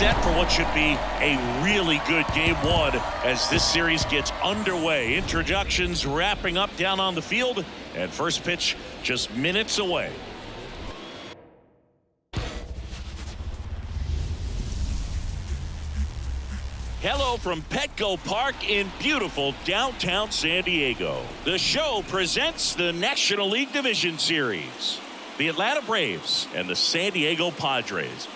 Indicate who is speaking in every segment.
Speaker 1: set for what should be a really good game one as this series gets underway. Introductions wrapping up down on the field, and first pitch just minutes away. Hello from Petco Park in beautiful downtown San Diego. The show presents the National League Division Series. The Atlanta Braves and the San Diego Padres.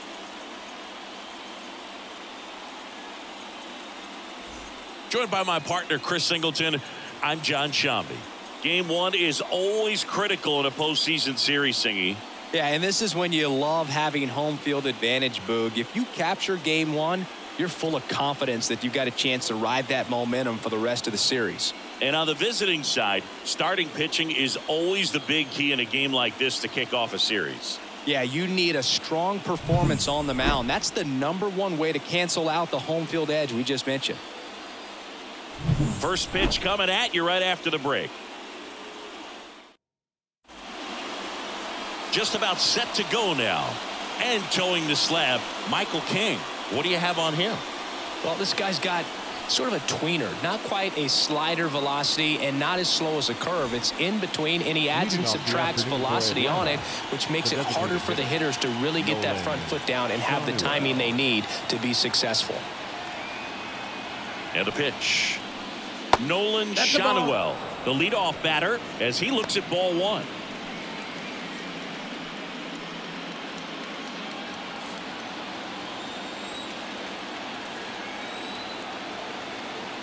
Speaker 1: Joined by my partner, Chris Singleton, I'm John Shambi. Game one is always critical in a postseason series, Singy.
Speaker 2: Yeah, and this is when you love having home field advantage, Boog. If you capture game one, you're full of confidence that you've got a chance to ride that momentum for the rest of the series.
Speaker 1: And on the visiting side, starting pitching is always the big key in a game like this to kick off a series.
Speaker 2: Yeah, you need a strong performance on the mound. That's the #1 way to cancel out the home field edge we just mentioned.
Speaker 1: First pitch coming at you right after the break. Just about set to go now. And towing the slab, Michael King. What do you have on him?
Speaker 2: Well, this guy's got sort of a tweener. Not quite a slider velocity and not as slow as a curve. It's in between, and he adds and subtracts velocity on it, which makes it harder for the hitters to really get that front foot down and have the timing they need to be successful.
Speaker 1: And a pitch. Nolan Shonewell, the leadoff batter, as he looks at ball one.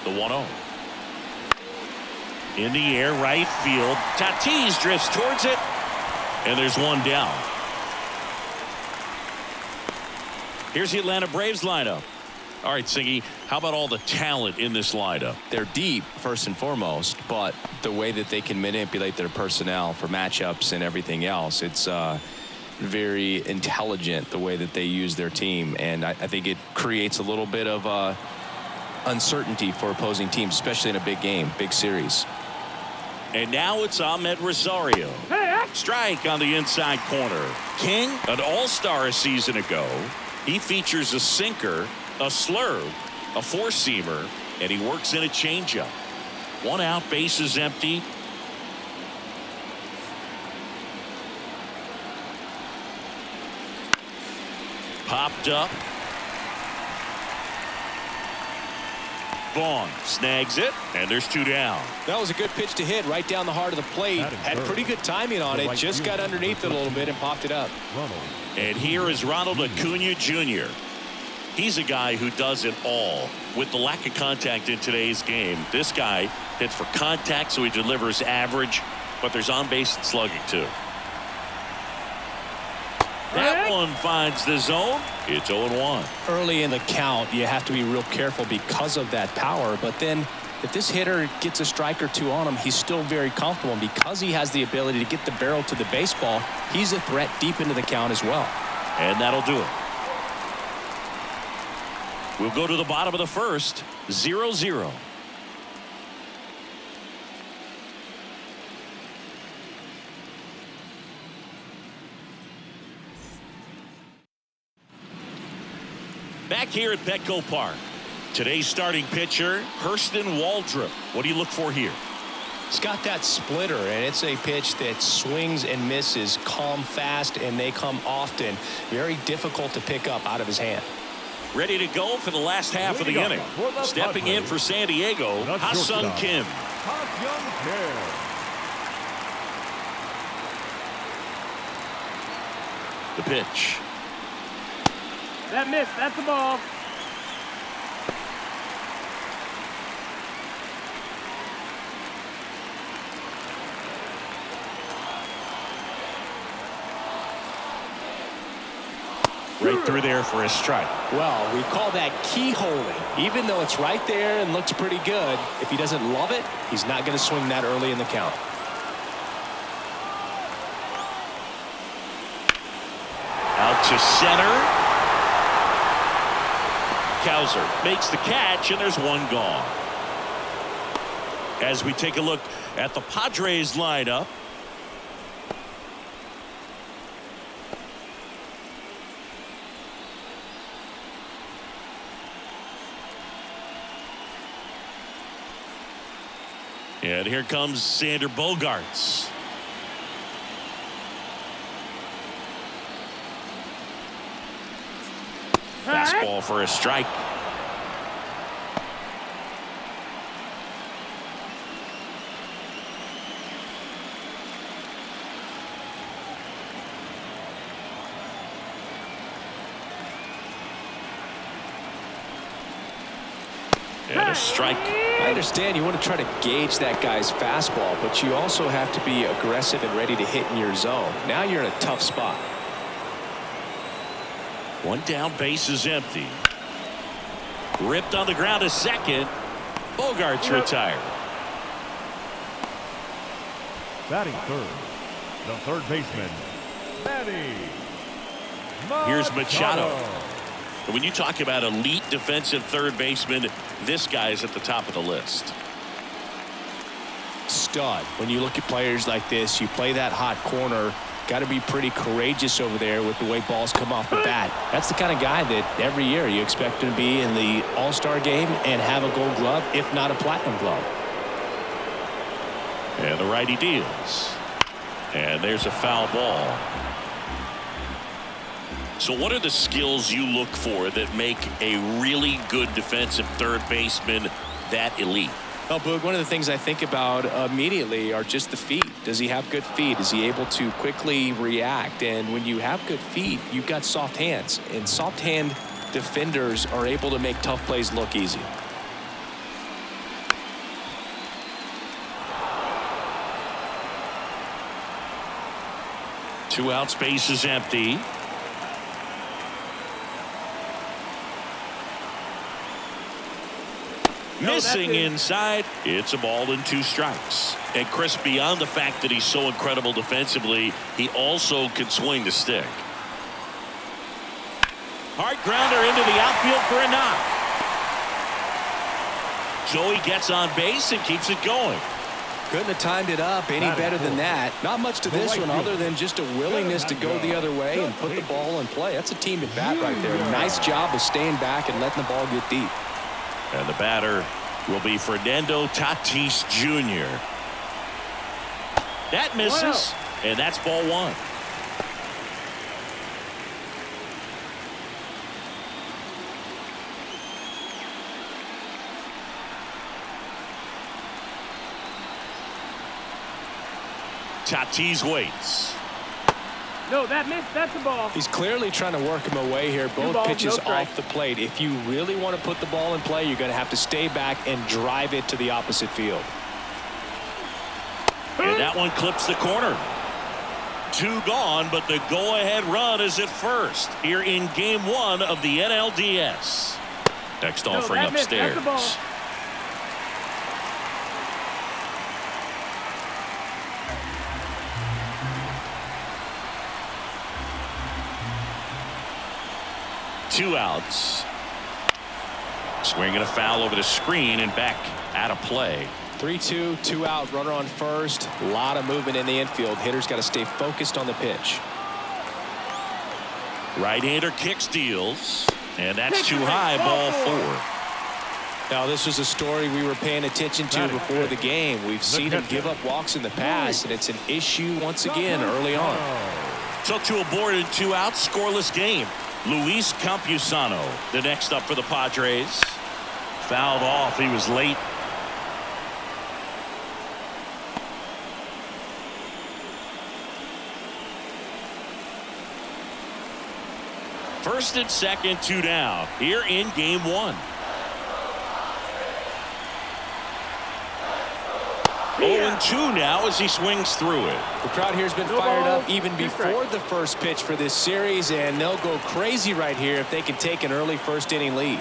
Speaker 1: The 1-0. In the air, right field. Tatis drifts towards it, and there's one down. Here's the Atlanta Braves lineup. All right, Siggy, how about all the talent in this lineup?
Speaker 2: They're deep, first and foremost, but the way that they can manipulate their personnel for matchups and everything else, it's very intelligent the way that they use their team, and I think it creates a little bit of uncertainty for opposing teams, especially in a big game, big series.
Speaker 1: And now it's Ahmed Rosario. Strike on the inside corner. King, an all-star a season ago. He features a sinker, a slurve, a four-seamer, and he works in a changeup. One out, bases empty. Popped up. Vaughn snags it, and there's two down.
Speaker 2: That was a good pitch to hit right down the heart of the plate. Had pretty good timing on it. Just got underneath it a little bit and popped it up.
Speaker 1: And here is Ronald Acuña Jr. He's a guy who does it all. With the lack of contact in today's game, this guy hits for contact, so he delivers average, but there's on-base and slugging too. That one finds the zone. It's 0-1.
Speaker 2: Early in the count, you have to be real careful because of that power. But then if this hitter gets a strike or two on him, he's still very comfortable. And because he has the ability to get the barrel to the baseball, he's a threat deep into the count as well.
Speaker 1: And that'll do it. We'll go to the bottom of the first. 0-0. Back here at Petco Park. Today's starting pitcher, Hurston Waldrop. What do you look for here?
Speaker 2: He's got that splitter, and it's a pitch that swings and misses, come fast, and they come often. Very difficult to pick up out of his hand.
Speaker 1: Ready to go for the last half of the inning. Stepping in for San Diego, Ha-Sung Kim. The pitch.
Speaker 3: That missed. That's the ball.
Speaker 1: Right through there for a strike.
Speaker 2: Well, we call that keyholing. Even though it's right there and looks pretty good, if he doesn't love it, he's not going to swing that early in the count.
Speaker 1: Out to center. Cowser makes the catch, and there's one gone. As we take a look at the Padres lineup, And here comes Sander Bogaerts. Fastball for a strike. And a strike.
Speaker 2: I understand you want to try to gauge that guy's fastball, but you also have to be aggressive and ready to hit in your zone. Now you're in a tough spot.
Speaker 1: One down, base is empty. Ripped on the ground to second. Bogaerts retired.
Speaker 4: Batting third, the third baseman, Manny Machado.
Speaker 1: Here's Machado. When you talk about elite defensive third baseman, this guy's at the top of the list.
Speaker 2: Stud. When you look at players like this, you play that hot corner. Got to be pretty courageous over there with the way balls come off the bat. That's the kind of guy that every year you expect him to be in the All-Star game and have a Gold Glove, if not a Platinum Glove.
Speaker 1: And the righty deals. And there's a foul ball. So what are the skills you look for that make a really good defensive third baseman that elite?
Speaker 2: Well, Boog, one of the things I think about immediately are just the feet. Does he have good feet? Is he able to quickly react? And when you have good feet, you've got soft hands. And soft hand defenders are able to make tough plays look easy.
Speaker 1: Two out, space is empty. Missing inside. It's a ball and 2 strikes. And Chris, beyond the fact that he's so incredible defensively, he also can swing the stick. Hard grounder into the outfield for a knock. Joey gets on base and keeps it going.
Speaker 2: Couldn't have timed it up any better than that. Not much to this one other than just a willingness to go the other way and put the ball in play. That's a team at bat right there. Nice job of staying back and letting the ball get deep.
Speaker 1: And the batter will be Fernando Tatis Jr. That misses. And that's ball 1. Tatis waits.
Speaker 3: No, that missed. That's a ball.
Speaker 2: He's clearly trying to work him away here. Both pitches off the plate. If you really want to put the ball in play, you're going to have to stay back and drive it to the opposite field.
Speaker 1: And that one clips the corner. 2 gone, but the go-ahead run is at first here in Game 1 of the NLDS. Next offering upstairs.
Speaker 3: That's a ball.
Speaker 1: Two outs. Swinging a foul over the screen and back out of play.
Speaker 2: 3-2, 2 out, runner on first. A lot of movement in the infield. Hitters got to stay focused on the pitch.
Speaker 1: Right-hander kicks, deals, and that's too high. Ball 4.
Speaker 2: Now, this was a story we were paying attention to before the game. We've seen him give up walks in the past, and it's an issue once again early on.
Speaker 1: Took to a board and 2 outs, scoreless game. Luis Campusano, the next up for the Padres. Fouled off. He was late. First and second, 2 down here in Game 1. 0-2 now as he swings through it.
Speaker 2: The crowd here has been fired up even before the first pitch for this series, and they'll go crazy right here if they can take an early first inning lead.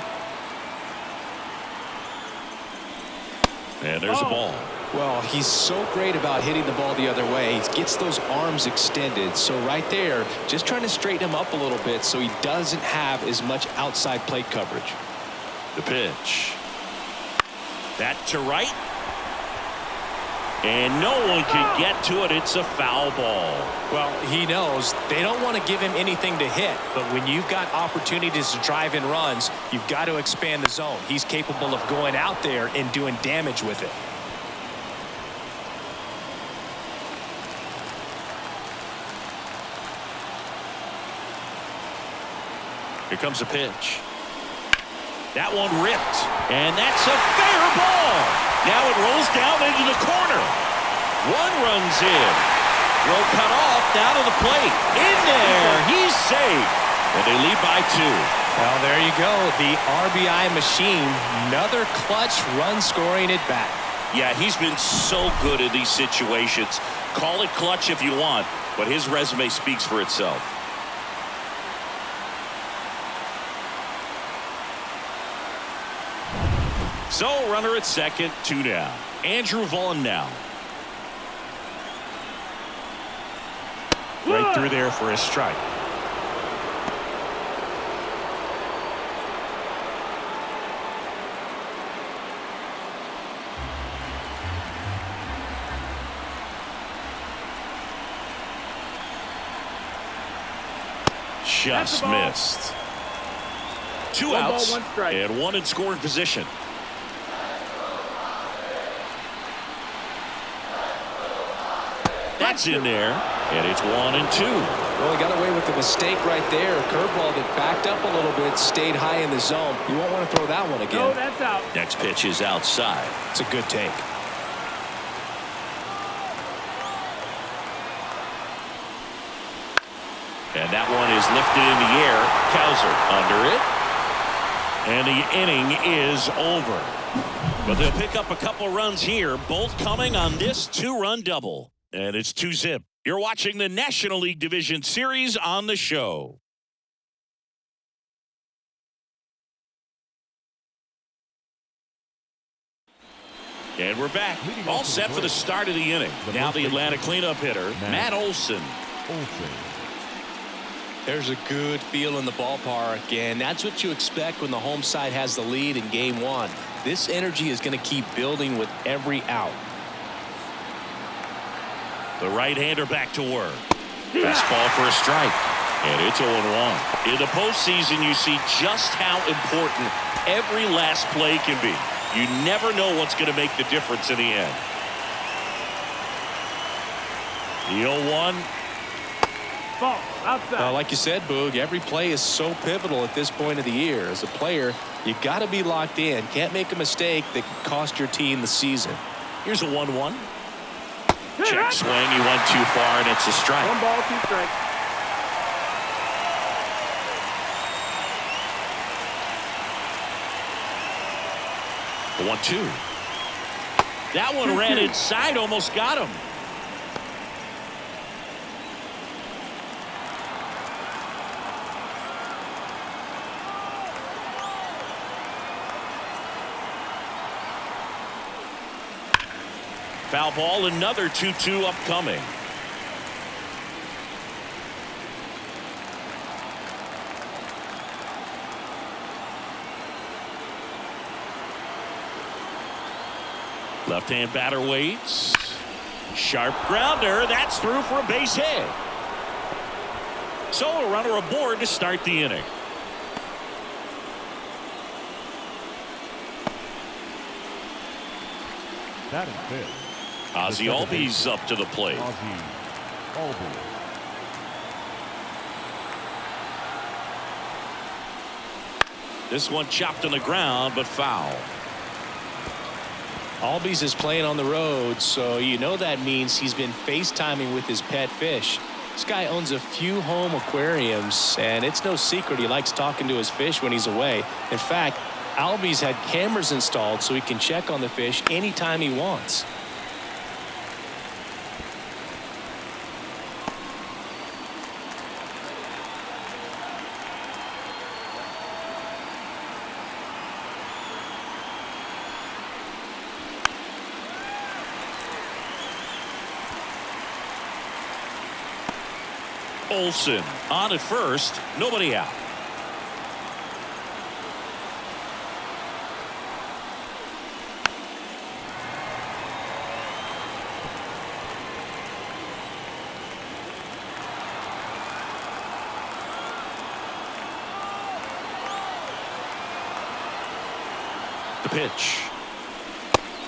Speaker 1: And there's a ball.
Speaker 2: Well, he's so great about hitting the ball the other way. He gets those arms extended. So right there, just trying to straighten him up a little bit so he doesn't have as much outside plate coverage.
Speaker 1: The pitch. That to right. And no one can get to it. It's a foul ball.
Speaker 2: Well, he knows they don't want to give him anything to hit, but when you've got opportunities to drive in runs, you've got to expand the zone. He's capable of going out there and doing damage with it.
Speaker 1: Here comes a pitch. That one ripped. And that's a fair ball. Now it rolls down into the corner. One runs in. Throw cut off. Down to the plate. In there. He's safe. And they lead by 2.
Speaker 5: Well, there you go. The RBI machine. Another clutch run scoring at bat.
Speaker 1: Yeah, he's been so good in these situations. Call it clutch if you want, but his resume speaks for itself. So, runner at second, 2 down. Andrew Vaughn now. Right through there for a strike. Just missed. 2 outs
Speaker 3: one strike.
Speaker 1: And 1 in scoring position. That's in there, and it's 1 and 2.
Speaker 5: Well, he got away with the mistake right there. A curveball that backed up a little bit, stayed high in the zone. You won't want to throw that one again.
Speaker 3: No, that's out.
Speaker 1: Next pitch is outside.
Speaker 5: It's a good take.
Speaker 1: And that one is lifted in the air. Cowser under it. And the inning is over. But they'll pick up a couple runs here, both coming on this 2-run double. And it's 2-zip. You're watching the National League Division Series on the show. And we're back. All set for the start of the inning. Now the Atlanta cleanup hitter, Matt Olson.
Speaker 5: There's a good feel in the ballpark, and that's what you expect when the home side has the lead in game 1. This energy is going to keep building with every out.
Speaker 1: The right-hander back to work. Fastball for a strike. And it's 0-1. In the postseason, you see just how important every last play can be. You never know what's going to make the difference in the end. The 0-1.
Speaker 3: Ball outside.
Speaker 5: Like you said, Boog, every play is so pivotal at this point of the year. As a player, you got to be locked in. Can't make a mistake that could cost your team the season.
Speaker 1: Here's a 1-1. Check swing. He went too far, and it's a strike.
Speaker 3: 1 ball, 2 strikes.
Speaker 1: The 1-2. That one ran inside, almost got him. Foul ball, another 2-2 upcoming. Left-hand batter waits. Sharp grounder. That's through for a base hit. So a runner aboard to start the inning.
Speaker 4: Batting fifth.
Speaker 1: Ozzie Albies up to the plate.
Speaker 4: Ozzie Albies.
Speaker 1: This one chopped on the ground, but foul.
Speaker 5: Albies is playing on the road, so you know that means he's been FaceTiming with his pet fish. This guy owns a few home aquariums, and it's no secret he likes talking to his fish when he's away. In fact, Albies had cameras installed so he can check on the fish anytime he wants.
Speaker 1: Olson on at first, nobody out. The pitch.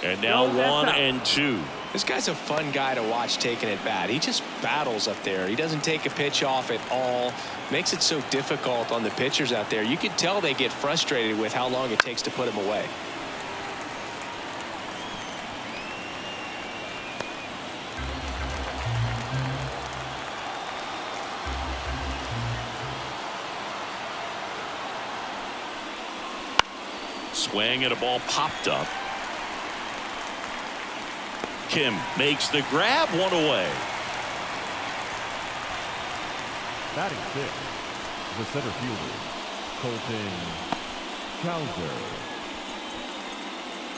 Speaker 1: And now 1-2.
Speaker 5: This guy's a fun guy to watch taking at bat. He just battles up there. He doesn't take a pitch off at all. Makes it so difficult on the pitchers out there. You can tell they get frustrated with how long it takes to put him away.
Speaker 1: Swing and a ball popped up. Kim makes the grab, one away.
Speaker 4: Batting fifth, the center fielder, Colton Cowser.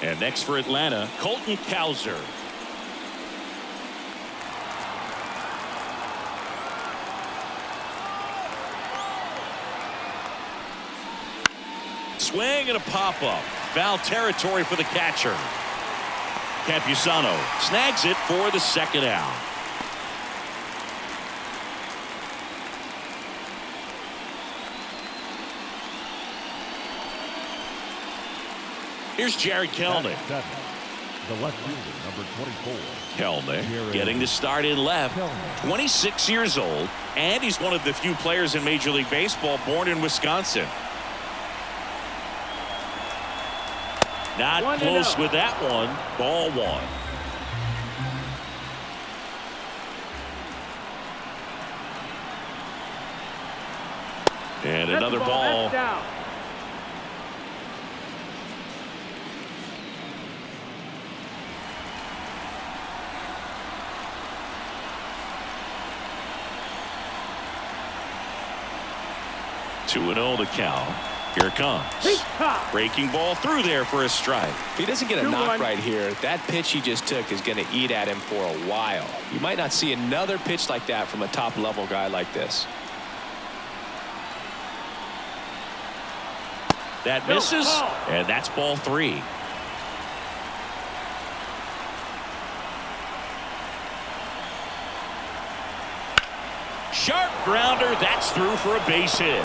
Speaker 1: And next for Atlanta, Colton Cowser. Swing and a pop-up. Foul territory for the catcher. Campusano snags it for the second out. Here's Jared Kelnick.
Speaker 4: The left fielder, number 24.
Speaker 1: Kelnick getting the start in left. 26 years old, and he's one of the few players in Major League Baseball born in Wisconsin. Not close with that one. Ball one. And another ball.
Speaker 3: Down.
Speaker 1: 2-0 the count. Here it comes. Breaking ball through there for a strike.
Speaker 5: If he doesn't get a knock right here, that pitch he just took is going to eat at him for a while. You might not see another pitch like that from a top-level guy like this.
Speaker 1: That misses, and that's ball three. Sharp grounder, that's through for a base hit.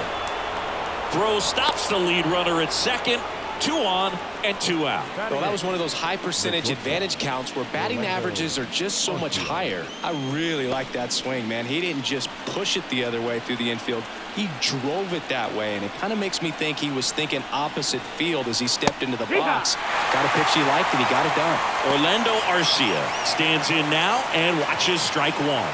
Speaker 1: Throw stops the lead runner at second. 2 on and 2 out.
Speaker 5: Well, that was one of those high percentage advantage counts where batting averages are just so much higher. I really like that swing, man. He didn't just push it the other way through the infield. He drove it that way, and it kind of makes me think he was thinking opposite field as he stepped into the box. Got a pitch he liked, and he got it done.
Speaker 1: Orlando Arcia stands in now and watches strike one.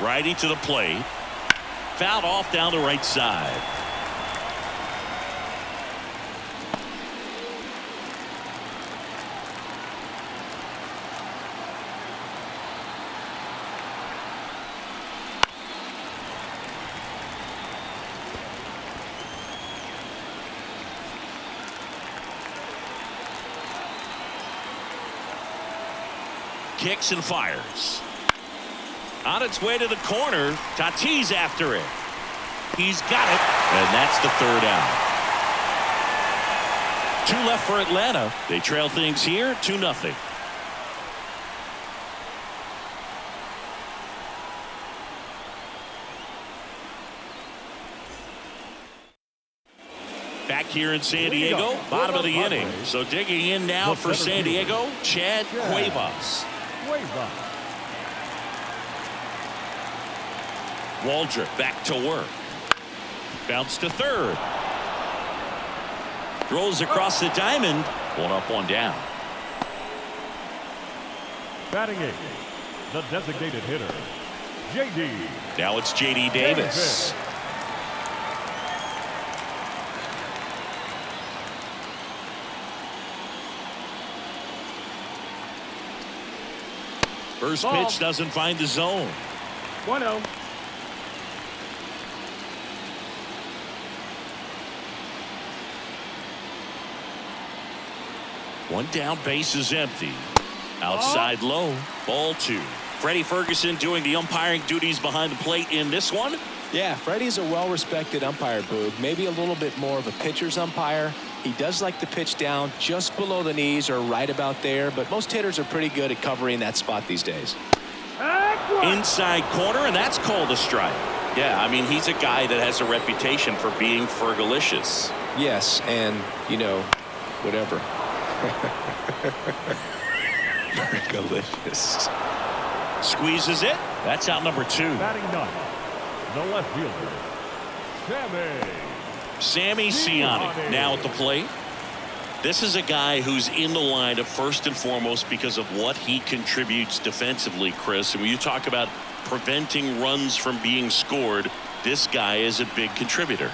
Speaker 1: Righty to the plate. Fouled off down the right side. Kicks and fires. On its way to the corner. Tatis after it. He's got it. And that's the third out. 2 left for Atlanta. They trail things here 2-0. Back here in San Diego, bottom of the inning. So digging in now for San Diego, Chad Cuevas. Waldrop back to work. Bounce to third. Throws across the diamond. 1 up, 1 down.
Speaker 4: Batting 8, the designated hitter, J.D.
Speaker 1: Now it's J.D. Davis. First pitch doesn't find the zone.
Speaker 3: 1-0.
Speaker 1: One down, base is empty. Outside low, ball 2. Freddie Ferguson doing the umpiring duties behind the plate in this one.
Speaker 5: Yeah, Freddie's a well-respected umpire, Boog. Maybe a little bit more of a pitcher's umpire. He does like the pitch down just below the knees or right about there, but most hitters are pretty good at covering that spot these days.
Speaker 1: Inside corner, and that's called a strike. Yeah, I mean, he's a guy that has a reputation for being fergalicious.
Speaker 5: Yes, and, you know, whatever.
Speaker 2: Fergalicious.
Speaker 1: Squeezes it. That's out number 2.
Speaker 4: Batting ninth, the left fielder,
Speaker 1: Sammy Siani now at the plate. This is a guy who's in the lineup first and foremost because of what he contributes defensively, Chris. And when you talk about preventing runs from being scored, this guy is a big contributor.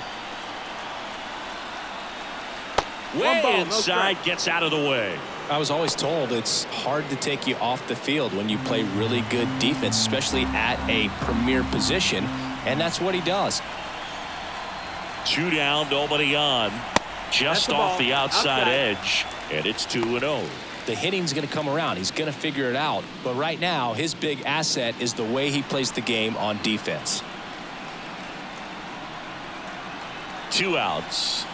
Speaker 1: Way inside, gets out of the way.
Speaker 5: I was always told it's hard to take you off the field when you play really good defense, especially at a premier position, and that's what he does.
Speaker 1: 2 down, nobody on. Just off the outside edge, and it's 2-0.
Speaker 5: The hitting's going to come around. He's going to figure it out. But right now, his big asset is the way he plays the game on defense.
Speaker 1: 2 outs.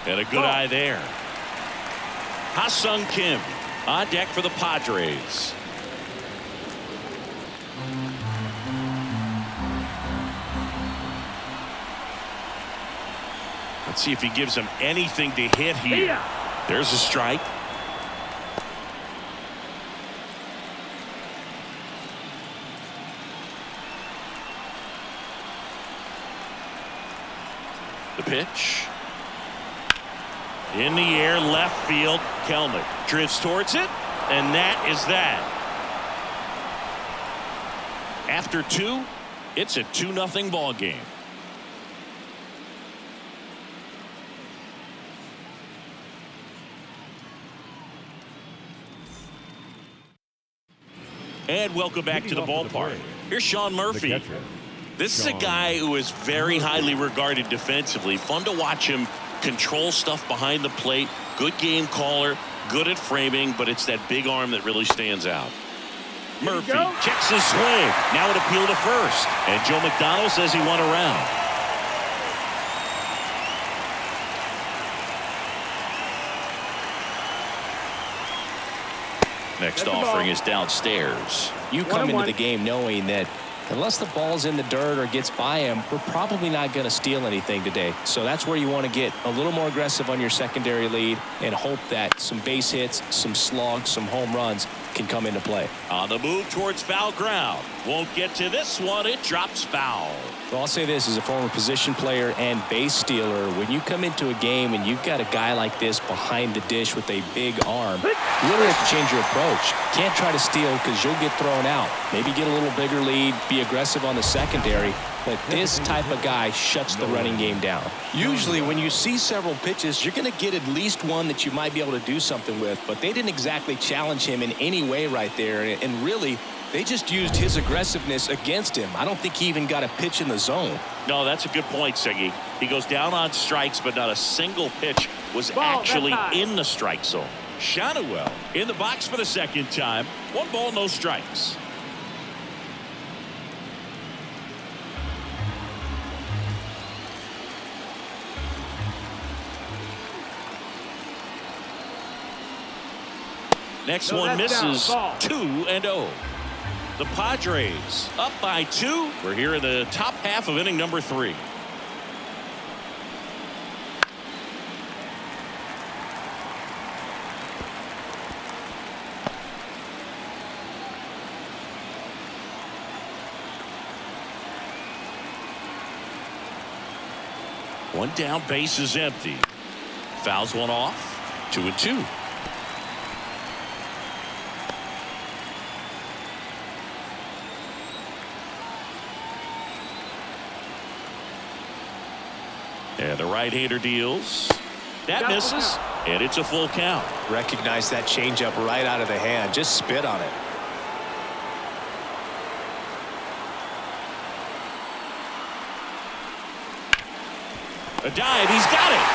Speaker 1: And a good eye there. Ha-Sung Kim on deck for the Padres. Let's see if he gives him anything to hit here. There's a strike. The pitch. In the air, left field. Kelnick drifts towards it, and that is that. After 2, it's a 2-0 ball game. And welcome back to the ballpark. Here's Sean Murphy. This is a guy who is very highly regarded defensively. Fun to watch him control stuff behind the plate. Good game caller, good at framing, but it's that big arm that really stands out. Murphy checks his swing. Now an appeal to first. And Joe McDonald says he won around. Next offering is downstairs.
Speaker 5: You come into the game knowing that unless the ball's in the dirt or gets by him, we're probably not going to steal anything today. So that's where you want to get a little more aggressive on your secondary lead and hope that some base hits, some slugs, some home runs can come into play.
Speaker 1: On the move towards foul ground. Won't get to this one. It drops foul.
Speaker 5: Well, I'll say this as a former position player and base stealer. When you come into a game and you've got a guy like this behind the dish with a big arm, you really have to change your approach. Can't try to steal because you'll get thrown out. Maybe get a little bigger lead, be aggressive on the secondary. But this type of guy shuts the running game down. Usually when you see several pitches, you're going to get at least one that you might be able to do something with. But they didn't exactly challenge him in any way right there. And really, they just used his aggressiveness against him. I don't think he even got a pitch in the zone.
Speaker 1: No, that's a good point, Siggy. He goes down on strikes, but not a single pitch was actually in the strike zone. Shotwell in the box for the second time. 1 ball, no strikes. Next one misses. 2-0. The Padres up by 2. We're here in the top half of inning number 3. One down, base is empty. Fouls one off. 2-2. And the right-hander deals. That misses, and it's a full count.
Speaker 5: Recognize that changeup right out of the hand. Just spit on it.
Speaker 1: A dive, he's got it.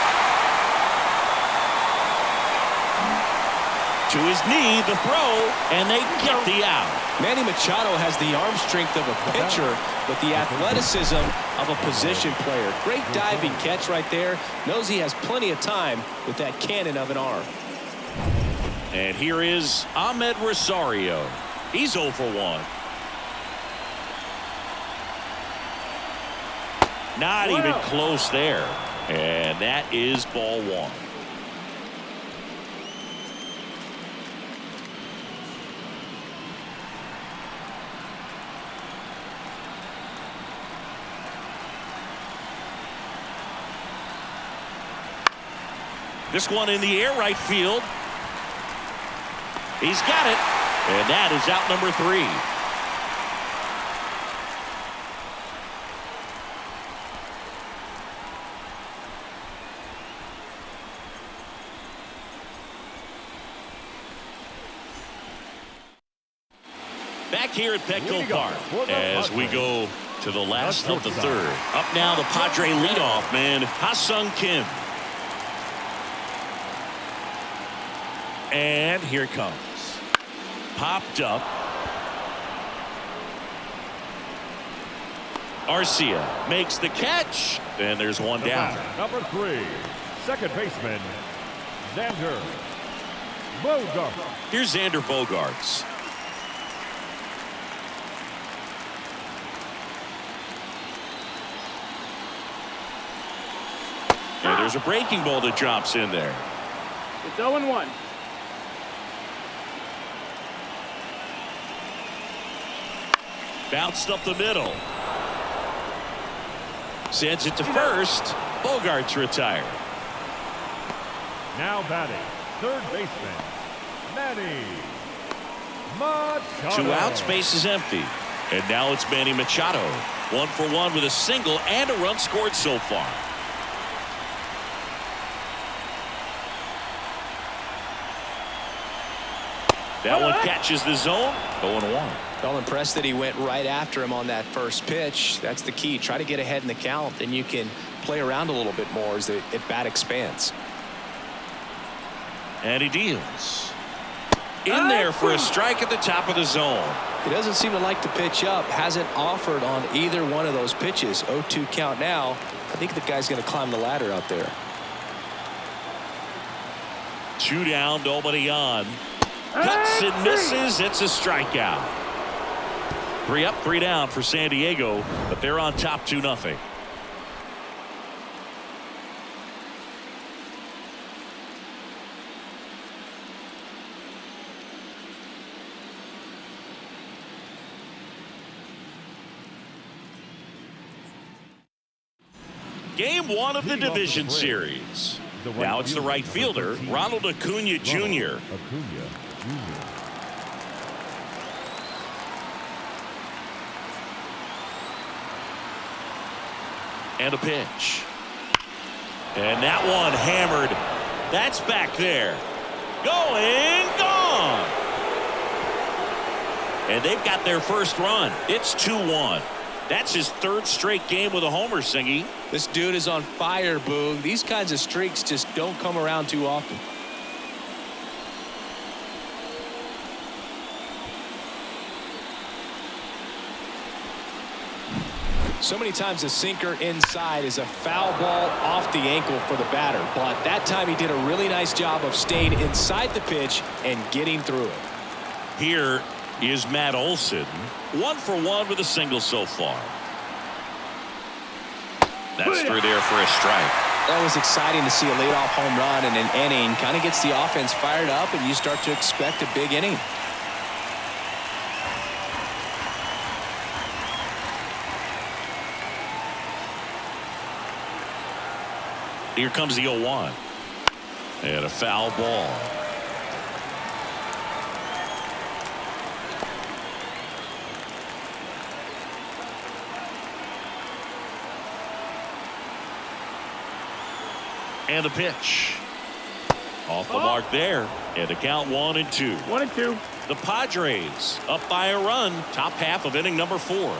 Speaker 1: To his knee, the throw, and they get the out.
Speaker 5: Manny Machado has the arm strength of a pitcher, but the athleticism of a position player. Great diving catch right there. Knows he has plenty of time with that cannon of an arm.
Speaker 1: And here is Ahmed Rosario. He's 0 for 1. Not even close there. And that is ball one. This one in the air right field. He's got it. And that is out number 3. Back here at Petco Park as we go to the last of the third. Up now, the Padre leadoff man, Ha-Sung Kim. And here it comes. Popped up. Arcia makes the catch. And there's one down.
Speaker 4: Number 3, second baseman, Xander Bogaerts.
Speaker 1: Here's Xander Bogaerts. And there's a breaking ball that drops in there.
Speaker 3: It's 0-1.
Speaker 1: Bounced up the middle. Sends it to first. Bogaerts retired.
Speaker 4: Now batting, third baseman, Manny Machado.
Speaker 1: 2 outs, base is empty. And now it's Manny Machado. 1 for 1 with a single and a run scored so far. That one catches the zone. 0-1.
Speaker 5: Well, impressed that he went right after him on that first pitch. That's the key. Try to get ahead in the count, then you can play around a little bit more as the at-bat expands.
Speaker 1: And he deals. In there for a strike at the top of the zone.
Speaker 5: He doesn't seem to like to pitch up. Hasn't offered on either one of those pitches. 0-2 count now. I think the guy's going to climb the ladder out there.
Speaker 1: 2 down, nobody on. Cuts and misses. It's a strikeout. 3 up, 3 down for San Diego, but they're on top 2-0. Game 1 of the division series. Now it's the right fielder, Ronald Acuña Jr. And a pitch. And that one hammered. That's back there. Going, gone. And they've got their first run. It's 2-1. That's his 3rd straight game with a homer, Singy.
Speaker 5: This dude is on fire, Boog. These kinds of streaks just don't come around too often. So many times a sinker inside is a foul ball off the ankle for the batter. But that time he did a really nice job of staying inside the pitch and getting through it.
Speaker 1: Here is Matt Olson. 1 for 1 with a single so far. That's through there for a strike.
Speaker 5: That was exciting to see a leadoff home run in an inning. Kind of gets the offense fired up, and you start to expect a big inning.
Speaker 1: Here comes the 0-1. And a foul ball. And a pitch. Off the mark there. And the count 1-2.
Speaker 3: 1-2.
Speaker 1: The Padres up by a run. Top half of inning number 4.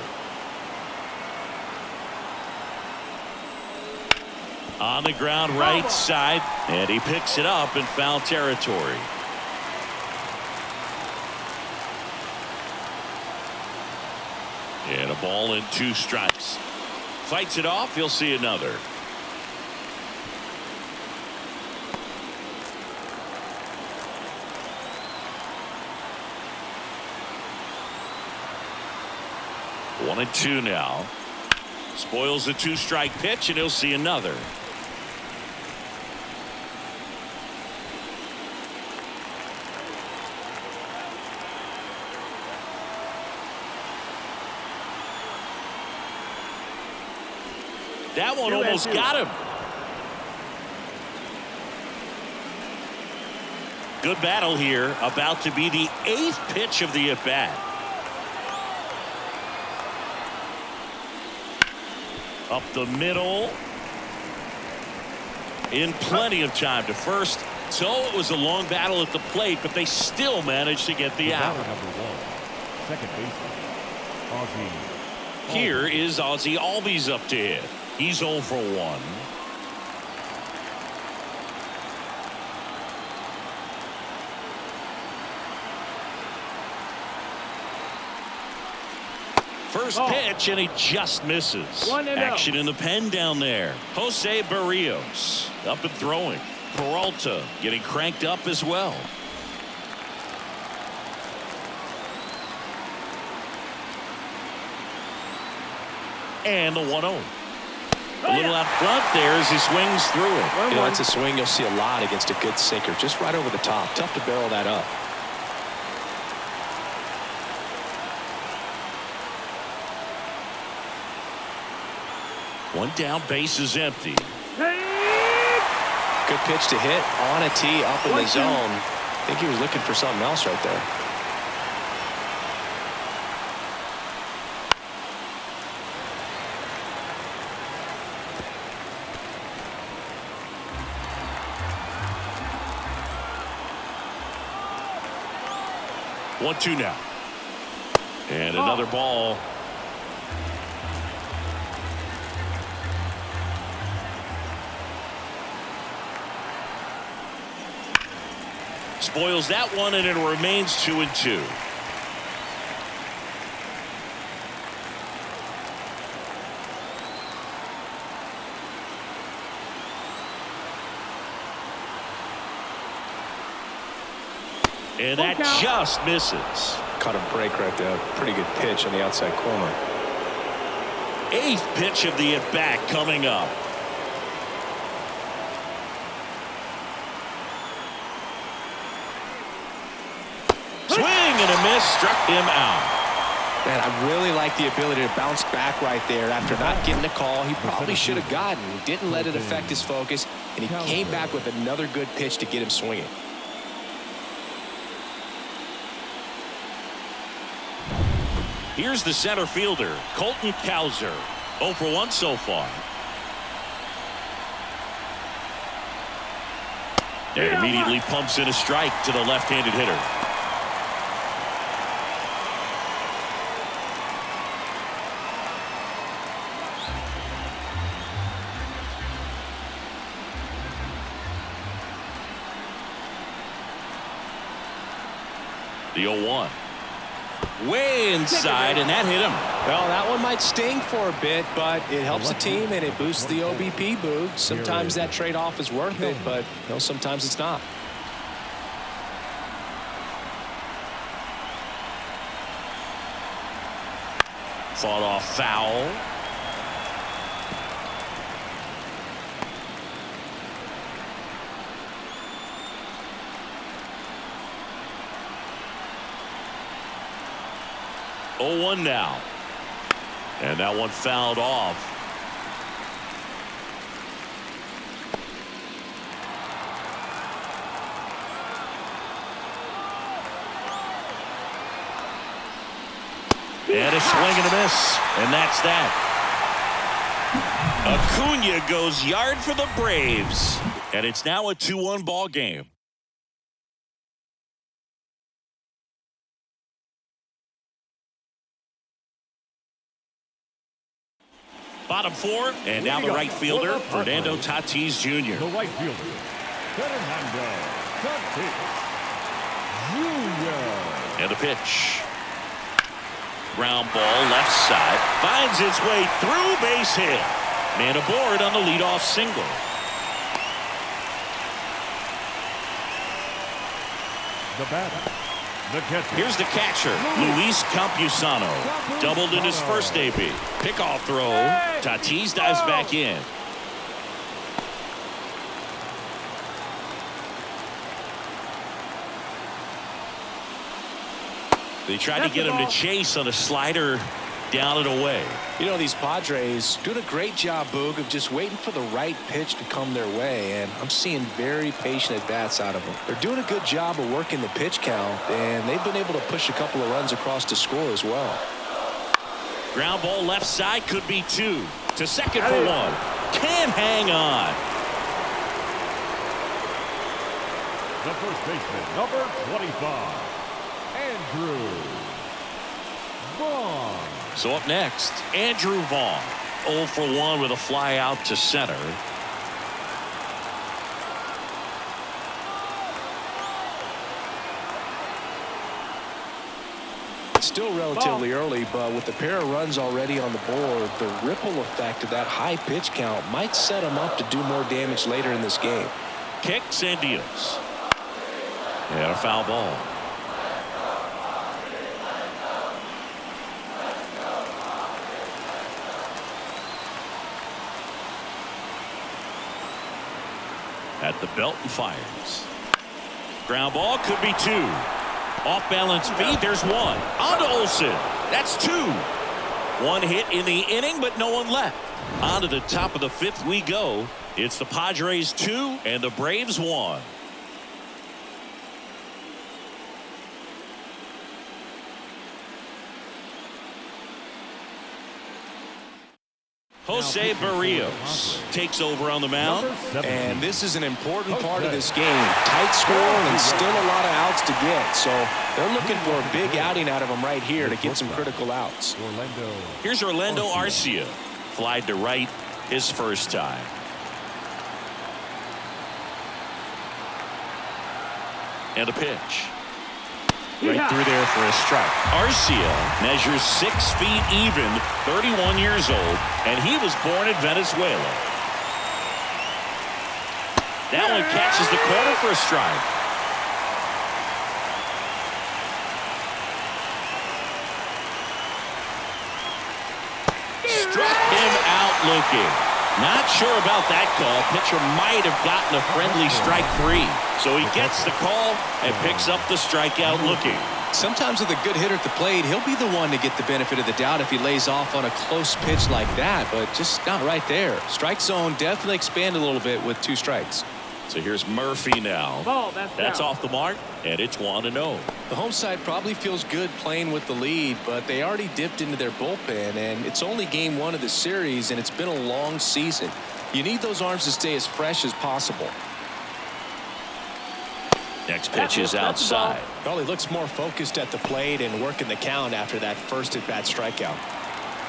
Speaker 1: On the ground right side. And he picks it up in foul territory. And a ball and 2 strikes. Fights it off. You'll see another. One and 2 now. Spoils the 2-strike pitch, and he'll see another. That one almost got him. Good battle here. About to be the 8th pitch of the at-bat. Up the middle. In plenty of time to first. So it was a long battle at the plate, but they still managed to get the out.
Speaker 4: Number 1, second baseman, Ozzie.
Speaker 1: Here is Ozzie Albies up to hit. He's 0 for 1. First pitch, and he just misses. Action in the pen down there. Jose Barrios up and throwing. Peralta getting cranked up as well. And the 1-0. A little out front there as he swings through it.
Speaker 5: You know, it's a swing you'll see a lot against a good sinker. Just right over the top. Tough to barrel that up.
Speaker 1: One down, base is empty.
Speaker 5: Good pitch to hit on a tee up in the zone. I think he was looking for something else right there.
Speaker 1: One, two now. And another ball. Spoils that one, and it remains 2-2. And that just misses.
Speaker 5: Caught a break right there. Pretty good pitch on the outside corner.
Speaker 1: 8th pitch of the at-bat coming up. Swing and a miss, struck him out.
Speaker 5: Man, I really like the ability to bounce back right there after not getting the call he probably should have gotten. He didn't let it affect his focus, and he came back with another good pitch to get him swinging.
Speaker 1: Here's the center fielder, Colton Cowser. 0 for 1 so far. And immediately pumps in a strike to the left-handed hitter. The 0-1. Way inside, and that hit him.
Speaker 5: Well, that one might sting for a bit, but it helps the team and it boosts the OBP boost. Sometimes that trade-off is worth it, but you know, sometimes it's not.
Speaker 1: Fought off foul. Oh, 0-1 now. And that one fouled off. And a swing and a miss. And that's that. Acuña goes yard for the Braves. And it's now a 2-1 ball game. Bottom 4, and now the right fielder, Fernando Tatis Jr.
Speaker 4: The right fielder, Fernando Tatis Jr.
Speaker 1: And a pitch. Ground ball left side. Finds its way through, base hit. Man aboard on the leadoff single.
Speaker 4: The batter, The catcher.
Speaker 1: Here's the catcher, Luis Campusano. Doubled in his first AB. Pickoff throw. Tatis dives back in. They tried to get him to chase on a slider down and away.
Speaker 5: You know, these Padres doing a great job, Boog, of just waiting for the right pitch to come their way, and I'm seeing very patient at-bats out of them. They're doing a good job of working the pitch count, and they've been able to push a couple of runs across to score as well.
Speaker 1: Ground ball left side, could be two. To second for one. Can hang on.
Speaker 4: The first baseman, number 25, Andrew Vaughn.
Speaker 1: So up next, Andrew Vaughn. 0 for 1 with a fly out to center.
Speaker 5: It's still relatively early, but with the pair of runs already on the board, the ripple effect of that high pitch count might set them up to do more damage later in this game.
Speaker 1: Kicks and deals. And a foul ball. At the belt and fires. Ground ball, could be two. Off balance feet, there's one. On to Olsen. That's two. One hit in the inning, but no one left. On to the top of the fifth we go. It's the Padres 2 and the Braves 1. Jose Barrios takes over on the mound.
Speaker 5: And this is an important part of this game. Tight score and still a lot of outs to get. So they're looking for a big outing out of them right here to get some critical outs.
Speaker 1: Here's Orlando Arcia. Flied to right his first time. And a pitch. Right through there for a strike. Arcia measures 6 feet even, 31 years old, and he was born in Venezuela. That one catches the corner for a strike. Struck him out looking. Not sure about that call. Pitcher might have gotten a friendly strike free. So he gets the call and picks up the strikeout looking.
Speaker 5: Sometimes with a good hitter at the plate, he'll be the one to get the benefit of the doubt if he lays off on a close pitch like that, but just not right there. Strike zone definitely expanded a little bit with 2 strikes.
Speaker 1: So here's Murphy now.
Speaker 3: Ball,
Speaker 1: that's off the mark, and it's 1-0.
Speaker 5: The home side probably feels good playing with the lead, but they already dipped into their bullpen, and it's only game 1 of the series, and it's been a long season. You need those arms to stay as fresh as possible.
Speaker 1: Next pitch is outside.
Speaker 5: Probably looks more focused at the plate and working the count after that first at-bat strikeout.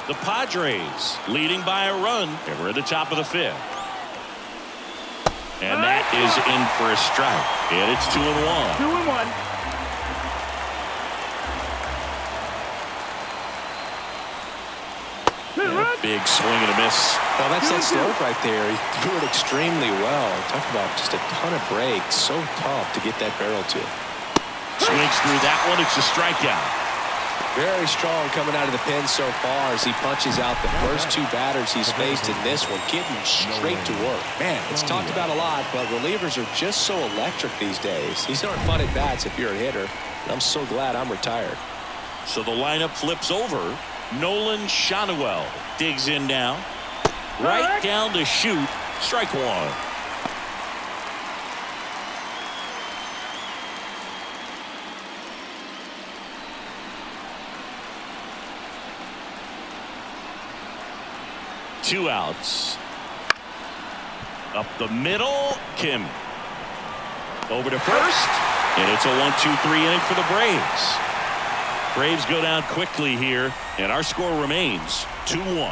Speaker 1: The Padres leading by a run, and we're at the top of the 5th. And that is in for a strike. And it's 2-1.
Speaker 3: 2-1.
Speaker 1: Big swing and a miss.
Speaker 5: Well, that's that slope right there. He threw it extremely well. Talk about just a ton of breaks. So tough to get that barrel to.
Speaker 1: Swings through that one. It's a strikeout.
Speaker 5: Very strong coming out of the pen so far as he punches out the first 2 batters he's faced in this one, getting straight to work. Man, it's talked about a lot, but relievers are just so electric these days. These aren't fun at bats if you're a hitter. And I'm so glad I'm retired.
Speaker 1: So the lineup flips over. Nolan Shanuel digs in now. Right down to shoot. Strike 1. Two outs. Up the middle, Kim. Over to first, and it's a 1-2-3 inning for the Braves. Braves go down quickly here, and our score remains 2-1.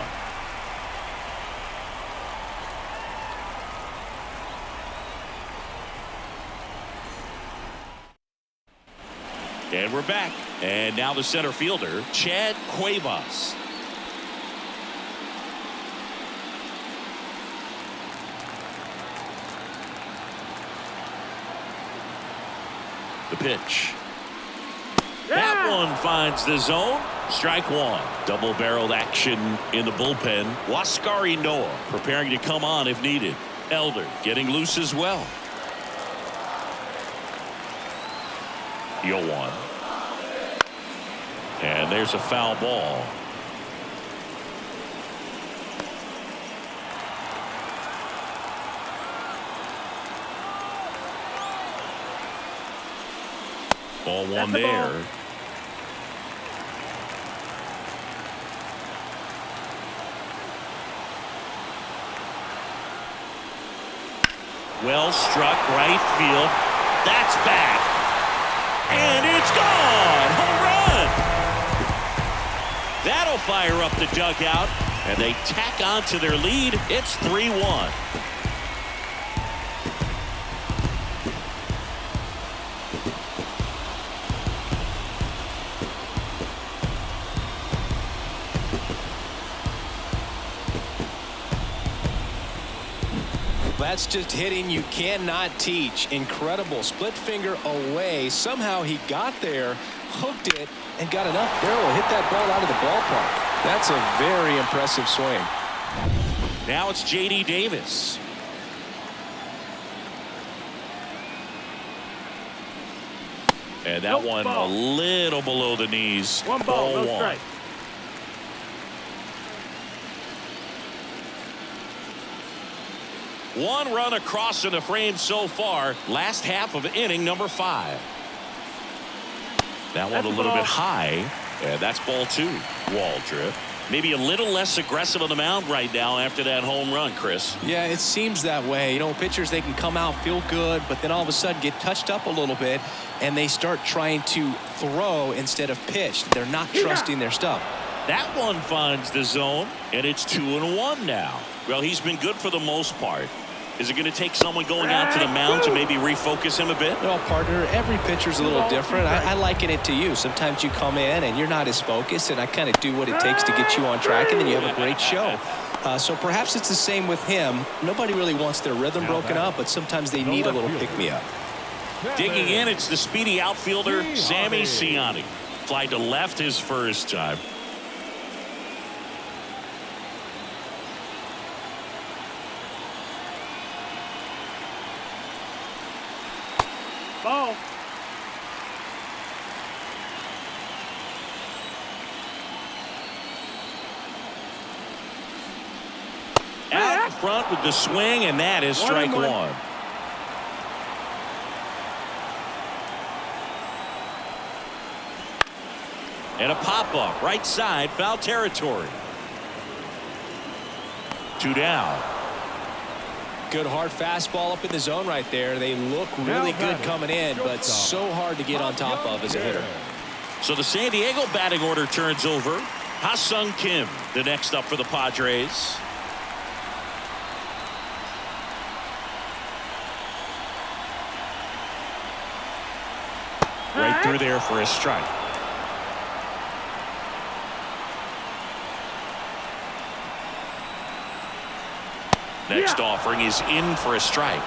Speaker 1: And we're back. And now the center fielder, Chad Cuevas. The pitch. That one finds the zone. Strike one. Double-barreled action in the bullpen. Waskari Noah preparing to come on if needed. Elder getting loose as well. 0-1. And there's a foul ball. Ball one there. Well struck right field. That's back. And it's gone. Home run. That'll fire up the dugout. And they tack on to their lead. It's 3-1.
Speaker 5: That's just hitting you cannot teach. Incredible. Split finger away. Somehow he got there, hooked it, and got enough barrel to hit that ball out of the ballpark. That's a very impressive swing.
Speaker 1: Now it's J.D. Davis. And that one a little below the knees.
Speaker 3: One ball, no strike.
Speaker 1: One run across in the frame so far. Last half of inning number 5. That one a little bit high. And that's ball 2. Waldrop. Maybe a little less aggressive on the mound right now after that home run, Chris.
Speaker 5: Yeah, it seems that way. You know, pitchers, they can come out, feel good, but then all of a sudden get touched up a little bit, and they start trying to throw instead of pitch. They're not trusting their stuff.
Speaker 1: That one finds the zone, and it's 2-1 now. Well, he's been good for the most part. Is it going to take someone going out to the mound to maybe refocus him a bit?
Speaker 5: Well, partner, every pitcher's a little different. I liken it to you. Sometimes you come in and you're not as focused, and I kind of do what it takes to get you on track, and then you have a great show. So perhaps it's the same with him. Nobody really wants their rhythm broken up, but sometimes they need a little pick-me-up.
Speaker 1: Digging in, it's the speedy outfielder, Sammy Ciani. Fly to left his first time.
Speaker 3: Ball.
Speaker 1: Out in front with the swing, and that is strike one. And a pop-up, right side, foul territory. 2 down.
Speaker 5: Good hard fastball up in the zone right there. They look really good coming in, but so hard to get on top of as a hitter.
Speaker 1: So the San Diego batting order turns over. Ha-Sung Kim, the next up for the Padres. Right through there for a strike. Next offering is in for a strike.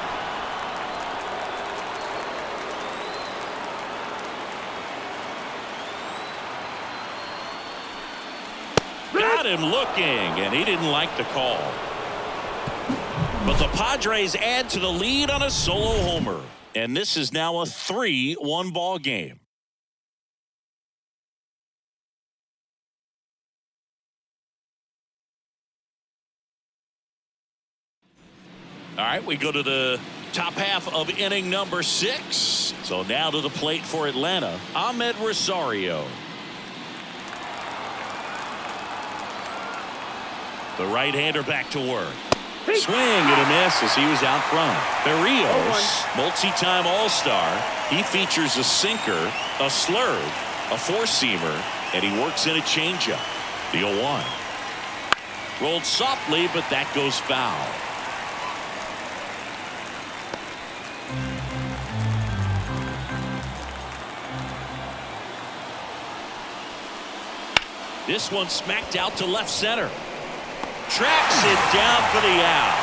Speaker 1: Got him looking, and he didn't like the call. But the Padres add to the lead on a solo homer. And this is now a 3-1 ball game. All right, we go to the top half of inning number 6. So now to the plate for Atlanta, Ahmed Rosario. The right-hander back to work. Swing and a miss as he was out front. Berrios, multi-time All-Star. He features a sinker, a slurve, a four-seamer, and he works in a changeup. The 0-1. Rolled softly, but that goes foul. This one smacked out to left center. Tracks it down for the out.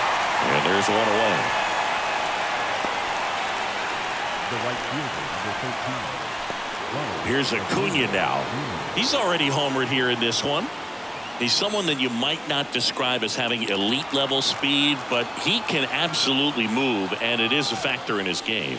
Speaker 1: And there's one away.
Speaker 4: The right fielder, number 13.
Speaker 1: Here's Acuña now. He's already homered here in this one. He's someone that you might not describe as having elite level speed, but he can absolutely move, and it is a factor in his game.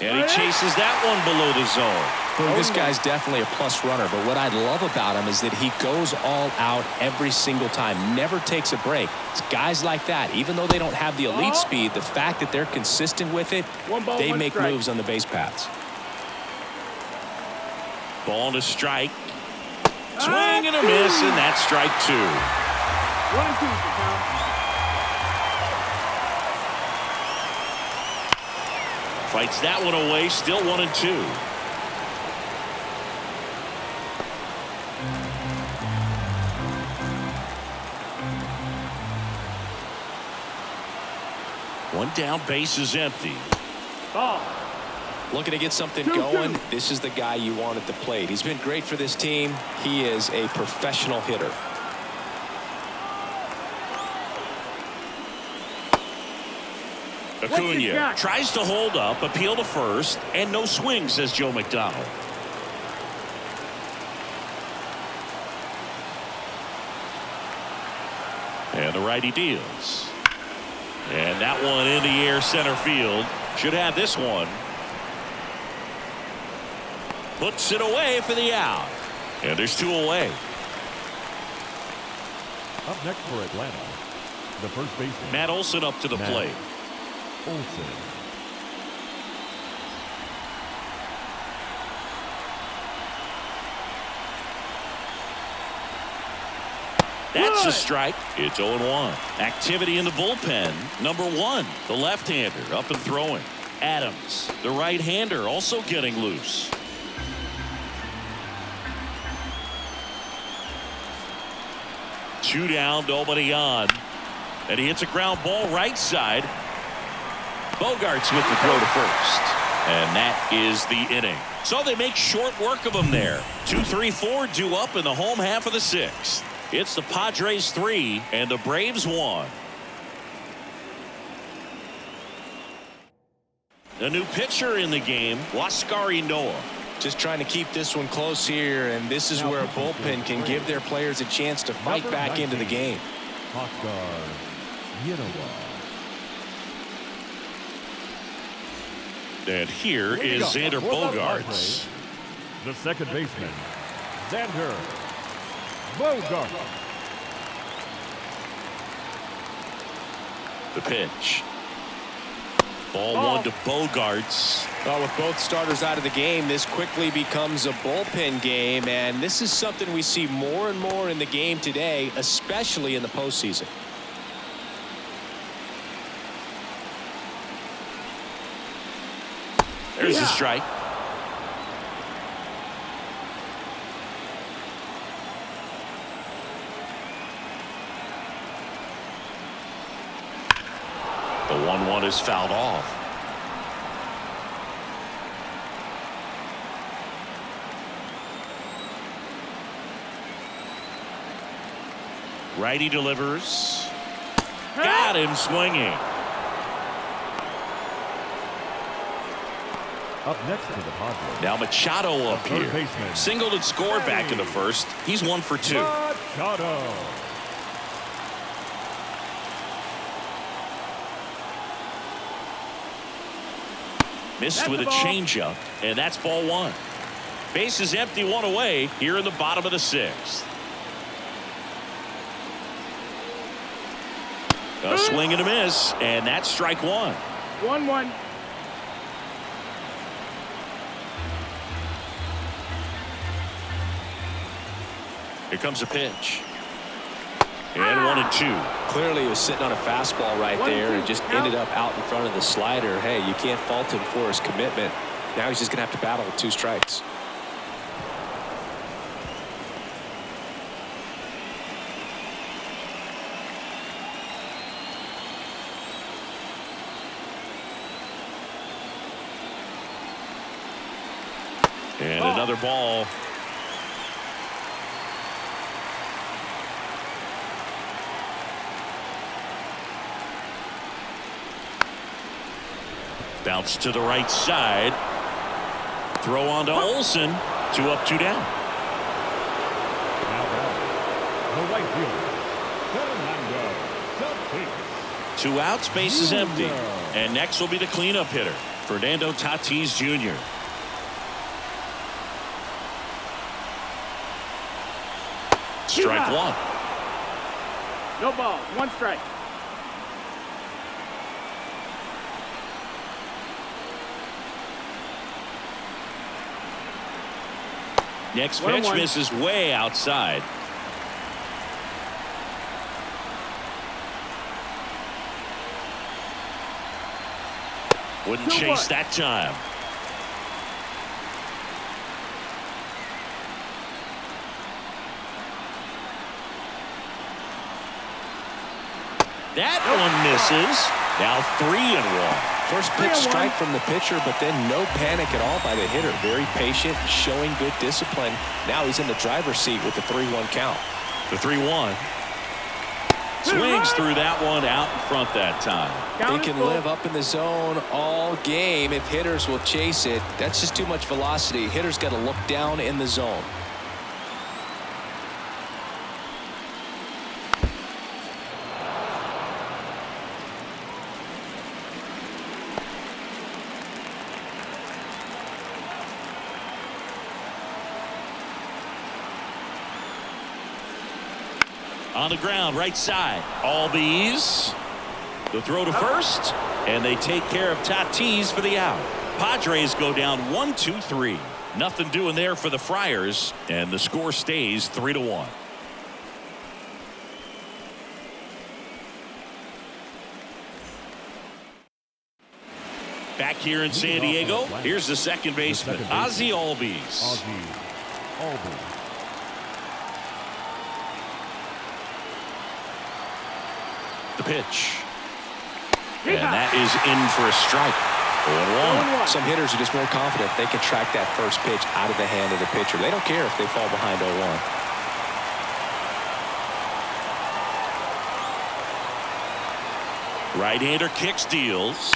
Speaker 1: And he chases that one below the zone.
Speaker 5: Well, this guy's definitely a plus runner, but what I love about him is that he goes all out every single time, never takes a break. It's guys like that, even though they don't have the elite speed, the fact that they're consistent with it, they make moves on the base paths.
Speaker 1: Ball and a strike. Swing and a miss, and that's strike 2.
Speaker 3: 1 and 2 for count.
Speaker 1: Fights that one away, still 1 and 2. One down, base is empty.
Speaker 3: Ball.
Speaker 5: Looking to get something going. This is the guy you want at the plate. He's been great for this team. He is a professional hitter.
Speaker 1: Acuña tries to hold up, appeal to first, and no swing, says Joe McDonald. And the righty deals. And that one in the air center field. Should have this one. Puts it away for the out. And there's 2 away.
Speaker 4: Up next for Atlanta, the first baseman,
Speaker 1: Matt Olson up to the plate.
Speaker 4: Olson.
Speaker 1: That's a strike. It's 0-1. Activity in the bullpen. Number 1, the left-hander up and throwing. Adams, the right-hander, also getting loose. Two down, nobody on. And he hits a ground ball right side. Bogarts with the throw to first. And that is the inning. So they make short work of him there. 2-3-4 due up in the home half of the 6th. It's the Padres 3 and the Braves 1. A new pitcher in the game, Huascar Noah.
Speaker 5: Just trying to keep this one close here, and this is where a bullpen can give their players a chance to fight back into the game.
Speaker 4: Huascar Noah.
Speaker 1: And here is Xander Bogaerts.
Speaker 4: The second baseman, Xander Bogaerts.
Speaker 1: The pitch. Ball 1 to Bogaerts.
Speaker 5: Well, with both starters out of the game, this quickly becomes a bullpen game, and this is something we see more and more in the game today, especially in the postseason.
Speaker 1: There's a strike. The 1-1 is fouled off. Righty delivers. Got him swinging.
Speaker 4: Up next to the Padres,
Speaker 1: Now Machado up
Speaker 4: third
Speaker 1: here.
Speaker 4: baseman,
Speaker 1: Singled and scored back in the first. He's 1 for 2.
Speaker 4: Machado.
Speaker 1: Missed with a changeup, and that's ball 1. Base is empty, 1 away here in the bottom of the 6th. A swing and a miss, and that's strike 1.
Speaker 3: 1-1.
Speaker 1: Here comes a pitch. And 1-2.
Speaker 5: Clearly, he was sitting on a fastball right there and just ended up out in front of the slider. Hey, you can't fault him for his commitment. Now he's just going to have to battle with 2 strikes.
Speaker 1: And another ball. Bounce to the right side. Throw on to Olsen. 2 up, 2 down.
Speaker 4: Now batter, the right fielder, Fernando.
Speaker 1: 2 outs, base is empty. And next will be the cleanup hitter, Fernando Tatis Jr. Strike 1.
Speaker 3: No ball. 1 strike.
Speaker 1: Next pitch misses way outside. Wouldn't chase that time. That one misses. Now 3-1.
Speaker 5: First pitch strike from the pitcher, but then no panic at all by the hitter. Very patient, showing good discipline. Now he's in the driver's seat with the 3-1 count.
Speaker 1: The 3-1. Swings through that one out in front that time.
Speaker 5: He can live up in the zone all game if hitters will chase it. That's just too much velocity. Hitters got to look down in the zone.
Speaker 1: On the ground, right side. Albies. The throw to first. And they take care of Tatis for the out. Padres go down 1-2-3. Nothing doing there for the Friars. And the score stays 3-1. Back here in San Diego, here's the second baseman, Ozzie Albies. The pitch. And that is in for a strike. 0-1.
Speaker 5: Some hitters are just more confident they can track that first pitch out of the hand of the pitcher. They don't care if they fall behind 0-1.
Speaker 1: Right-hander kicks, deals.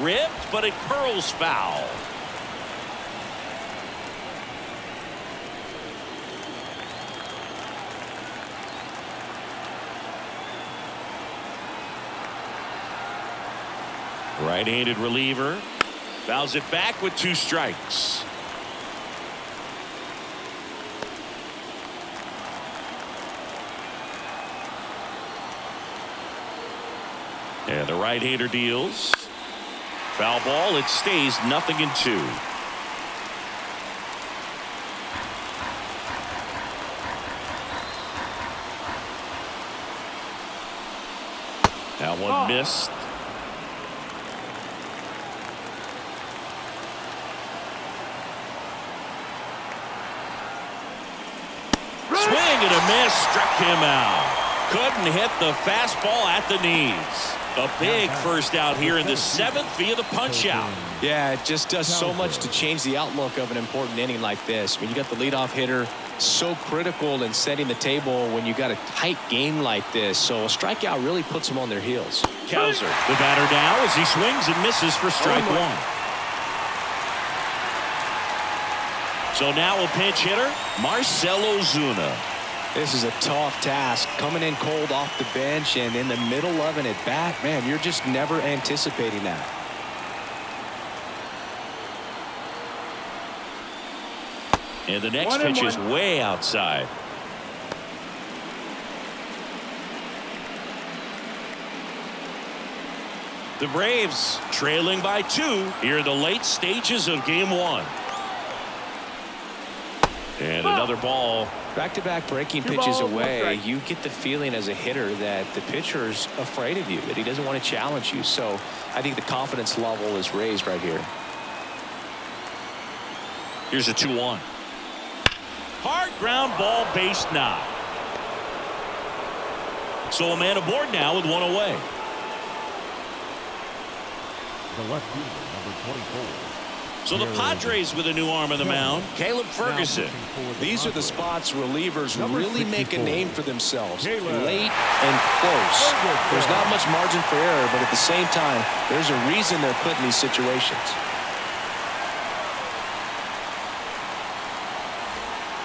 Speaker 1: Ripped, but it curls foul. Right-handed reliever fouls it back with 2 strikes. And the right-hander deals. Foul ball. It stays 0-2. That one missed. Swing and a miss, struck him out. Couldn't hit the fastball at the knees. A big first out here in the 7th via the punch out.
Speaker 5: Yeah, it just does so much to change the outlook of an important inning like this. When you got the leadoff hitter, so critical in setting the table when you got a tight game like this. So a strikeout really puts them on their heels.
Speaker 1: Kowser, the batter now as he swings and misses for strike 1. So now a pinch hitter, Marcell Ozuna.
Speaker 5: This is a tough task, coming in cold off the bench and in the middle of an at-bat. Man, you're just never anticipating that.
Speaker 1: And the next pitch is way outside. The Braves trailing by 2 here in the late stages of game 1. And another ball.
Speaker 5: Back-to-back breaking pitches away, you get the feeling as a hitter that the pitcher's afraid of you, that he doesn't want to challenge you. So I think the confidence level is raised right here.
Speaker 1: Here's a 2-1. Hard ground ball, base knock. So a man aboard now with 1 away.
Speaker 4: The left fielder, number 24.
Speaker 1: So the Padres with a new arm on the mound, Caleb Ferguson.
Speaker 5: These are the spots relievers really make a name for themselves. Late and close. There's not much margin for error, but at the same time, there's a reason they're put in these situations.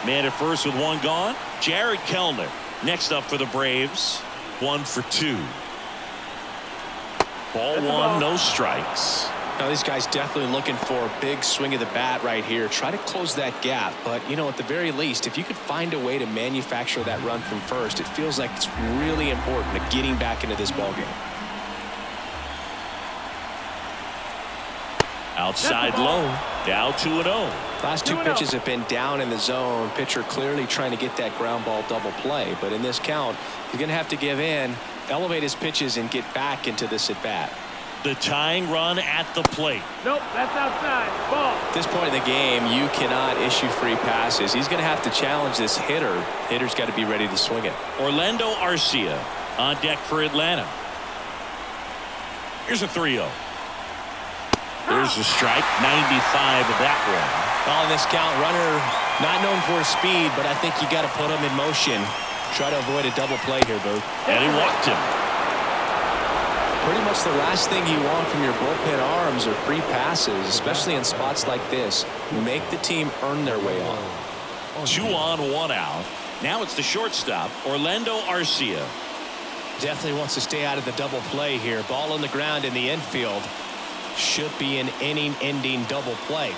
Speaker 1: Man at first with one gone. Jared Kellner next up for the Braves. 1 for 2. Ball one, no strikes.
Speaker 5: Now these guys definitely looking for a big swing of the bat right here. Try to close that gap. But, you know, at the very least, if you could find a way to manufacture that run from first, it feels like it's really important to getting back into this ballgame.
Speaker 1: Outside low. Now 2-0.
Speaker 5: Last two pitches have been down in the zone. Pitcher clearly trying to get that ground ball double play. But in this count, he's going to have to give in, elevate his pitches, and get back into this at bat.
Speaker 1: The tying run at the plate.
Speaker 3: Nope, that's outside. Ball.
Speaker 5: At this point in the game, you cannot issue free passes. He's going to have to challenge this hitter. Hitter's got to be ready to swing it.
Speaker 1: Orlando Arcia on deck for Atlanta. Here's a 3-0. There's a strike. 95 of that one.
Speaker 5: On this count, runner not known for his speed, but I think you got to put him in motion. Try to avoid a double play here, Booth.
Speaker 1: And he walked him.
Speaker 5: Pretty much the last thing you want from your bullpen arms are free passes, especially in spots like this. Make the team earn their way on.
Speaker 1: 2 on, 1 out. Now it's the shortstop, Orlando Arcia.
Speaker 5: Definitely wants to stay out of the double play here. Ball on the ground in the infield. Should be an inning-ending double play.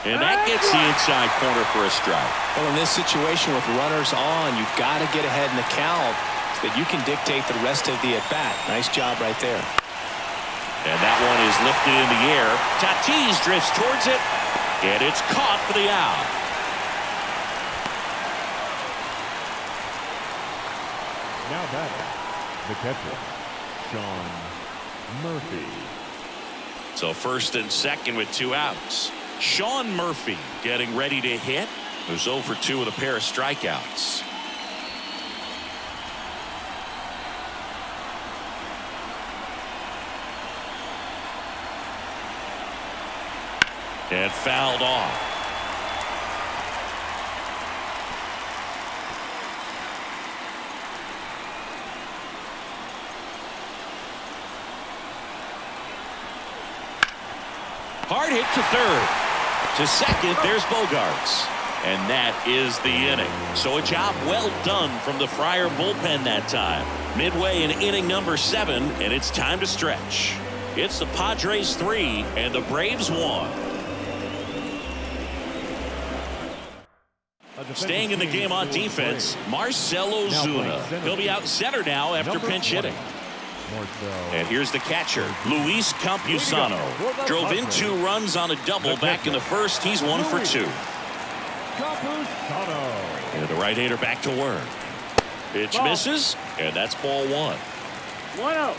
Speaker 1: And that gets the inside corner for a strike.
Speaker 5: Well, in this situation with runners on, you've got to get ahead in the count so that you can dictate the rest of the at-bat. Nice job right there.
Speaker 1: And that one is lifted in the air. Tatis drifts towards it, and it's caught for the out.
Speaker 4: Now batting, the catcher, Sean Murphy.
Speaker 1: So first and second with 2 outs. Sean Murphy getting ready to hit. He was 0 for 2 with a pair of strikeouts. And fouled off. Hard hit to third. To second, there's Bogarts. And that is the inning. So a job well done from the Friar bullpen that time. Midway in inning number 7, and it's time to stretch. It's the Padres 3 and the Braves 1. Staying in the game on defense, Marcell Ozuna. He'll be out center now after pinch hitting. And here's the catcher, Luis Campusano. Drove in 2 runs on a double back in the first. He's 1 for 2. And the right-hander back to work. Pitch misses, and that's ball 1.
Speaker 3: 1-0.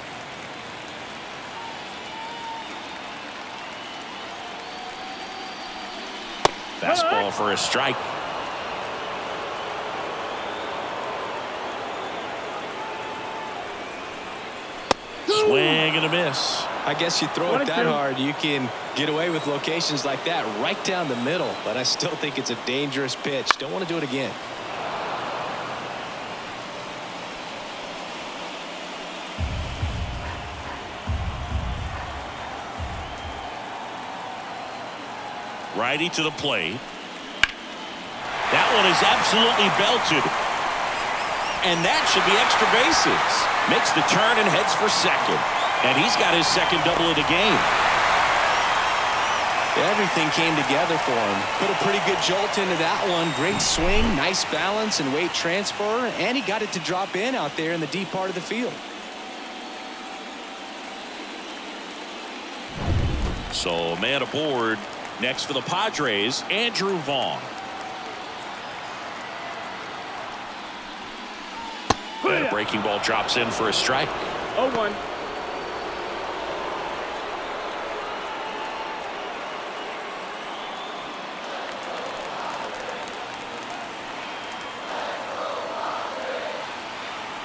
Speaker 1: Fastball for a strike. Swing and a miss.
Speaker 5: I guess you throw it that hard, you can get away with locations like that right down the middle. But I still think it's a dangerous pitch. Don't want to do it again.
Speaker 1: Righty to the plate. That one is absolutely belted. And that should be extra bases. Makes the turn and heads for second. And he's got his second double of the game.
Speaker 5: Everything came together for him. Put a pretty good jolt into that one. Great swing, nice balance and weight transfer. And he got it to drop in out there in the deep part of the field.
Speaker 1: So a man aboard. Next for the Padres, Andrew Vaughn. And a breaking ball drops in for a strike.
Speaker 3: 0-1.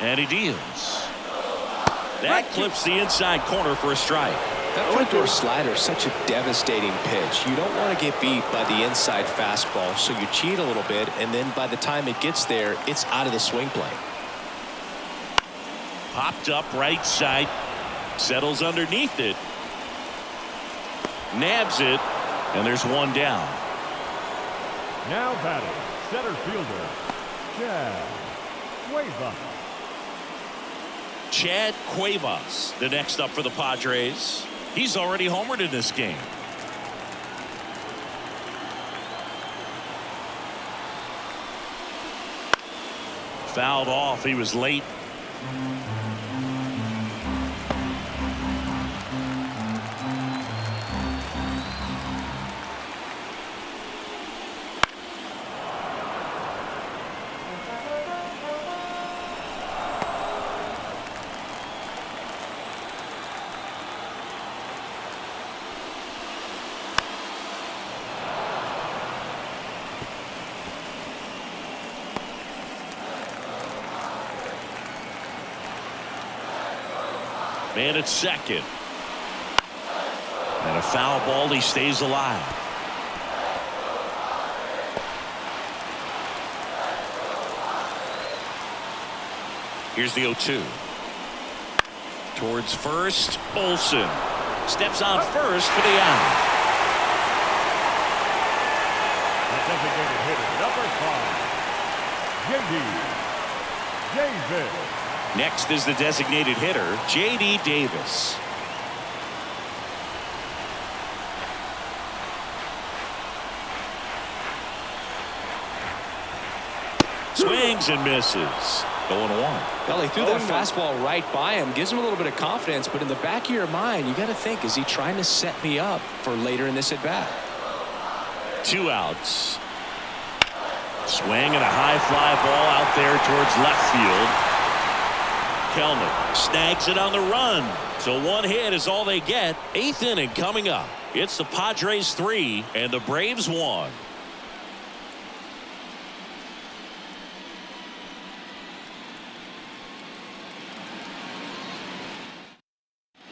Speaker 1: And he deals. That clips the inside corner for a strike.
Speaker 5: That front door slider is such a devastating pitch. You don't want to get beat by the inside fastball, so you cheat a little bit, and then by the time it gets there, it's out of the swing plane.
Speaker 1: Popped up right side. Settles underneath it. Nabs it. And there's one down.
Speaker 4: Now batting, center fielder, Chad Cuevas.
Speaker 1: Chad Cuevas, the next up for the Padres. He's already homered in this game. Fouled off. He was late. Man at second. And a foul ball. He stays alive. Here's the 0-2. Towards first. Olsen steps on first for the out.
Speaker 4: The designated hitter, number 5, J.D. Davis.
Speaker 1: Next is the designated hitter, J.D. Davis. Swings and misses. 0-1.
Speaker 5: Well, he threw that fastball right by him. Gives him a little bit of confidence, but in the back of your mind, you got to think, is he trying to set me up for later in this at-bat?
Speaker 1: 2 outs. Swing and a high fly ball out there towards left field. Kelman snags it on the run. So 1 hit is all they get. 8th inning coming up. It's the Padres 3 and the Braves 1.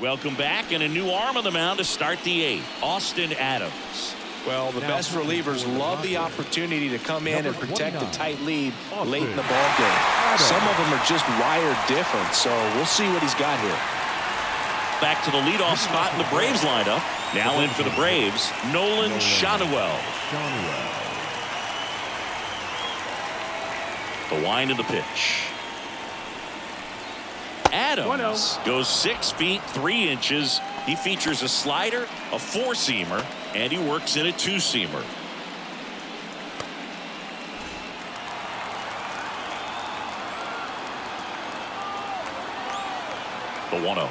Speaker 1: Welcome back, and a new arm on the mound to start the 8th. Austin Adams.
Speaker 5: Well, the best relievers love the opportunity to come in and protect a tight lead late in the ball game. Some of them are just wired different, so we'll see what he's got here.
Speaker 1: Back to the leadoff spot in the Braves lineup. Now in for the Braves, Nolan Schanuel. The wind of the pitch. Adams goes 6 feet 3 inches. He features a slider, a 4-seamer, and he works in a 2-seamer. The 1-0.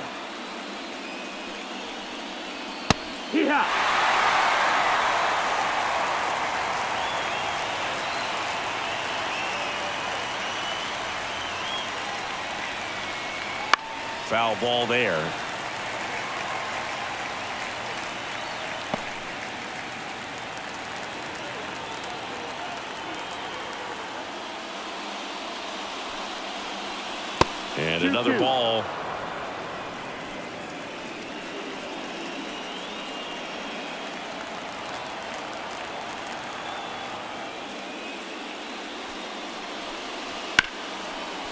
Speaker 3: Yeah.
Speaker 1: Foul ball there. And another ball.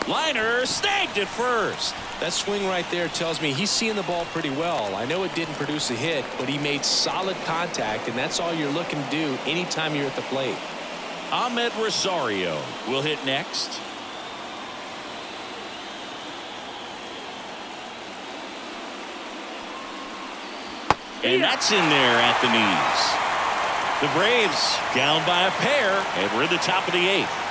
Speaker 1: Liner snagged at first.
Speaker 5: That swing right there tells me he's seeing the ball pretty well. I know it didn't produce a hit, but he made solid contact, and that's all you're looking to do anytime you're at the plate.
Speaker 1: Ahmed Rosario will hit next. And that's in there at the knees. The Braves down by a pair, and we're at the top of the 8th.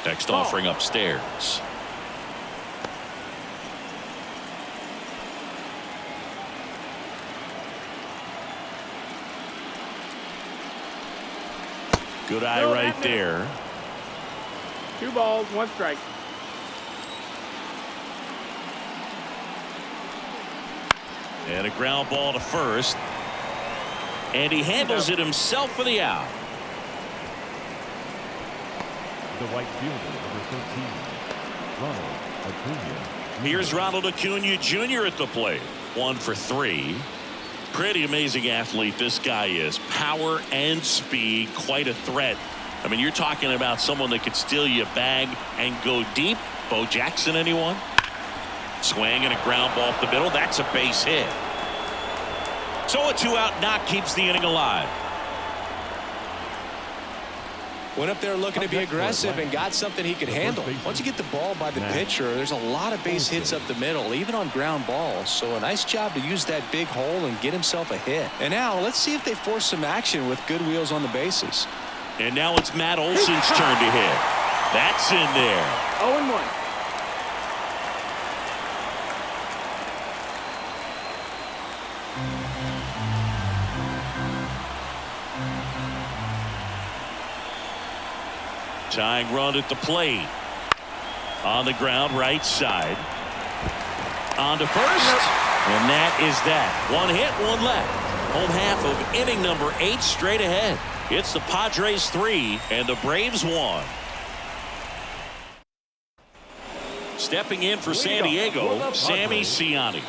Speaker 1: Next offering upstairs. Good eye right there.
Speaker 3: 2 balls, 1 strike.
Speaker 1: And a ground ball to first. And he handles it himself for the out.
Speaker 4: The right fielder, number 13, Ronald Acuña.
Speaker 1: Here's Ronald Acuña Jr. at the plate. 1 for 3. Pretty amazing athlete this guy is. Power and speed, quite a threat I mean, you're talking about someone that could steal you a bag and go deep. Bo Jackson, anyone? Swing and a ground ball up the middle. That's a base hit. So a 2-out knock keeps the inning alive.
Speaker 5: Went up there looking to be aggressive and got something he could handle. Once you get the ball by the pitcher, there's a lot of base hits up the middle, even on ground balls. So a nice job to use that big hole and get himself a hit. And now let's see if they force some action with good wheels on the bases.
Speaker 1: And now it's Matt Olson's turn to hit. That's in there.
Speaker 3: 0-1.
Speaker 1: Tying run at the plate. On the ground, right side. On to first. And that is that. One hit, one left. Home half of inning number 8 straight ahead. It's the Padres 3 and the Braves 1. Stepping in for San Diego, Sammy Ciani.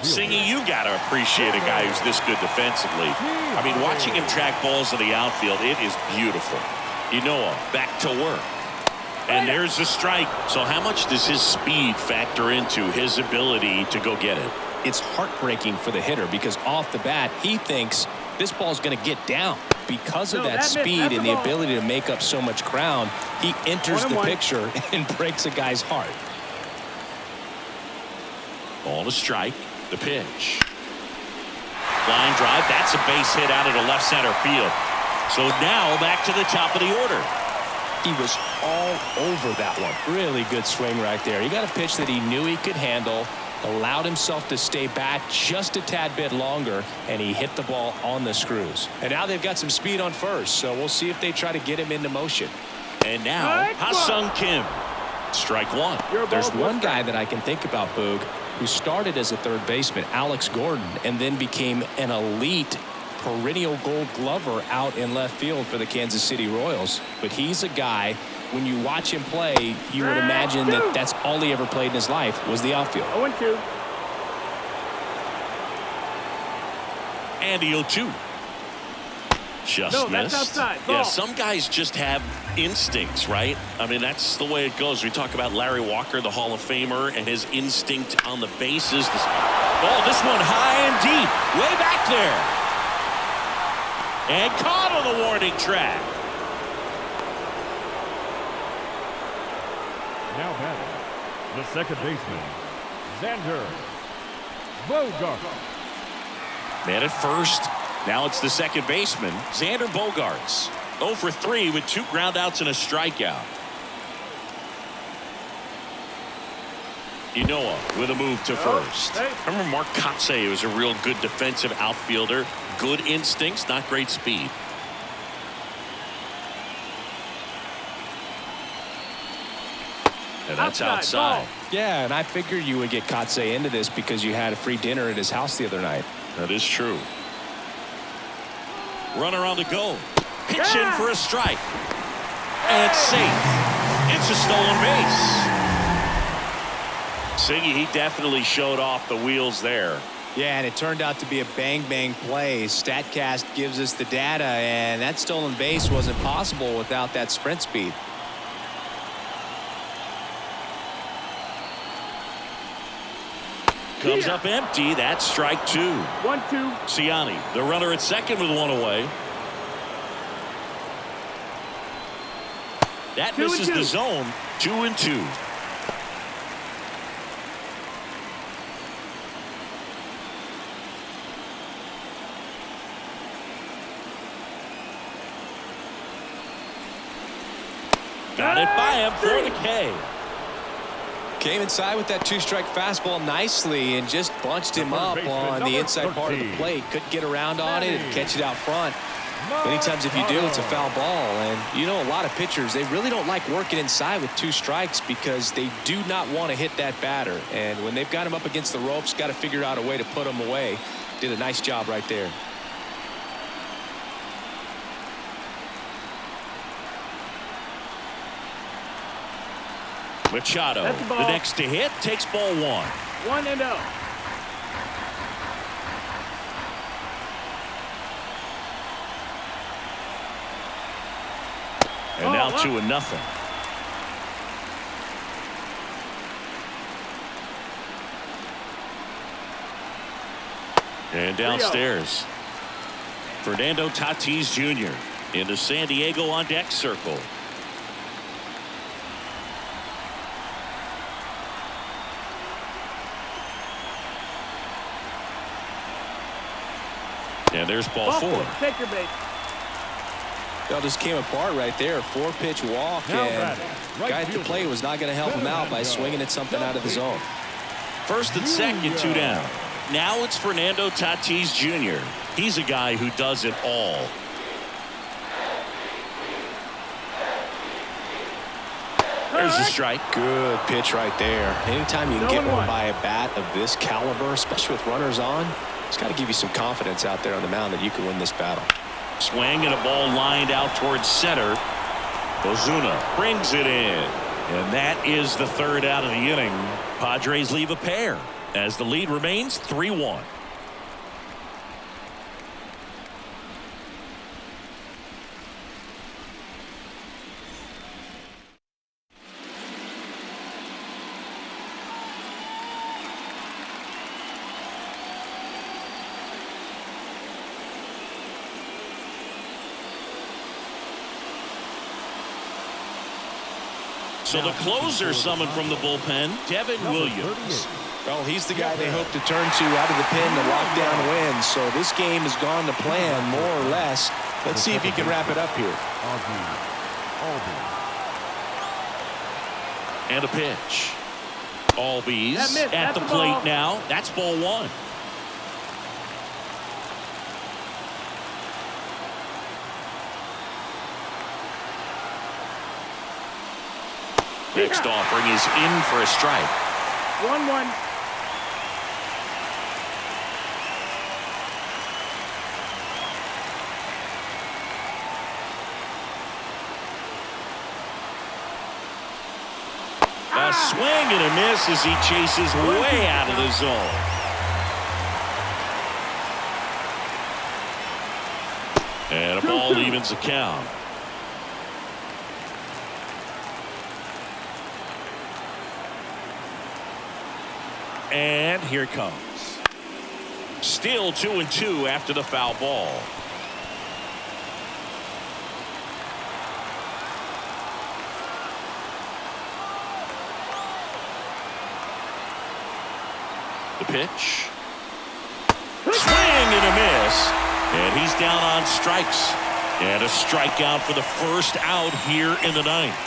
Speaker 1: Singy, you got to appreciate a guy who's this good defensively. I mean, watching him track balls in the outfield, it is beautiful. Back to work. And there's the strike. So how much does his speed factor into his ability to go get it?
Speaker 5: It's heartbreaking for the hitter because off the bat, he thinks this ball's going to get down. Because of that speed and the ability to make up so much ground, he enters the picture and breaks a guy's heart.
Speaker 1: Ball to strike. The pitch. Line drive. That's a base hit out into left center field. So now back to the top of the order.
Speaker 5: He was all over that one. Really good swing right there. He got a pitch that he knew he could handle, allowed himself to stay back just a tad bit longer, and he hit the ball on the screws. And now they've got some speed on first, so we'll see if they try to get him into motion.
Speaker 1: And now Ha-Sung Kim. Strike one.
Speaker 5: There's one guy that I can think about, Boog, who started as a third baseman, Alex Gordon, and then became an elite perennial Gold Glover out in left field for the Kansas City Royals. But he's a guy, when you watch him play, you would imagine that that's all he ever played in his life was the outfield.
Speaker 3: 0-2.
Speaker 1: And the 0-2. Just missed.
Speaker 3: Outside.
Speaker 1: Yeah, some guys just have instincts, right? I mean, that's the way it goes. We talk about Larry Walker, the Hall of Famer, and his instinct on the bases. This one high and deep, way back there. And caught on the warning track.
Speaker 4: Now batting, the second baseman, Xander Bogaerts.
Speaker 1: Man at first. Now it's the second baseman, Xander Bogaerts. 0 for 3 with 2 groundouts and a strikeout. With a move to first. I remember Mark Kotsay was a real good defensive outfielder. Good instincts, not great speed. And that's outside.
Speaker 5: Yeah, and I figured you would get Kotsay into this because you had a free dinner at his house the other night.
Speaker 1: That is true. Runner on the go. Pitch in for a strike. And it's safe. It's a stolen base. Singy, he definitely showed off the wheels there.
Speaker 5: Yeah, and it turned out to be a bang-bang play. StatCast gives us the data, and that stolen base wasn't possible without that sprint speed.
Speaker 1: Comes up empty. That's strike 2.
Speaker 3: 1-2.
Speaker 1: Ciani, the runner at second with 1 away. That misses the zone. 2-2. Got it by him for the K.
Speaker 5: Came inside with that 2-strike fastball nicely and just bunched him up on the inside part of the plate. Couldn't get around on it and catch it out front. Many times if you do, it's a foul ball. And a lot of pitchers, they really don't like working inside with 2 strikes because they do not want to hit that batter. And when they've got him up against the ropes, got to figure out a way to put him away. Did a nice job right there.
Speaker 1: Machado, the next to hit, takes ball 1.
Speaker 3: 1-0.
Speaker 1: And now 2-0. And downstairs, Fernando Tatis Jr. in the San Diego on deck circle. And there's ball 4.
Speaker 3: Take your bait.
Speaker 5: Well, just came apart right there. 4-pitch walk, and guy at the plate was not going to help him out by swinging at something out of the zone.
Speaker 1: First and second, 2 down. Now it's Fernando Tatis Jr. He's a guy who does it all. There's a strike.
Speaker 5: Good pitch right there. Anytime you can get one by a bat of this caliber, especially with runners on, it's got to give you some confidence out there on the mound that you can win this battle.
Speaker 1: Swing and a ball lined out towards center. Ozuna brings it in. And that is the 3rd out of the inning. Padres leave a pair as the lead remains 3-1. So the closer summoned from the bullpen, Devin Williams.
Speaker 5: Well, he's the guy they hope to turn to out of the pen to lock down wins. So this game has gone to plan, more or less. Let's see if he can wrap it up here.
Speaker 1: And a pitch. Albies at the plate now. That's ball 1. Next offering is in for a strike.
Speaker 3: 1-1.
Speaker 1: A swing and a miss as he chases way out of the zone. And a ball evens the count. And here it comes. Still 2-2 after the foul ball. The pitch. Swing and a miss. And he's down on strikes. And a strikeout for the first out here in the 9th.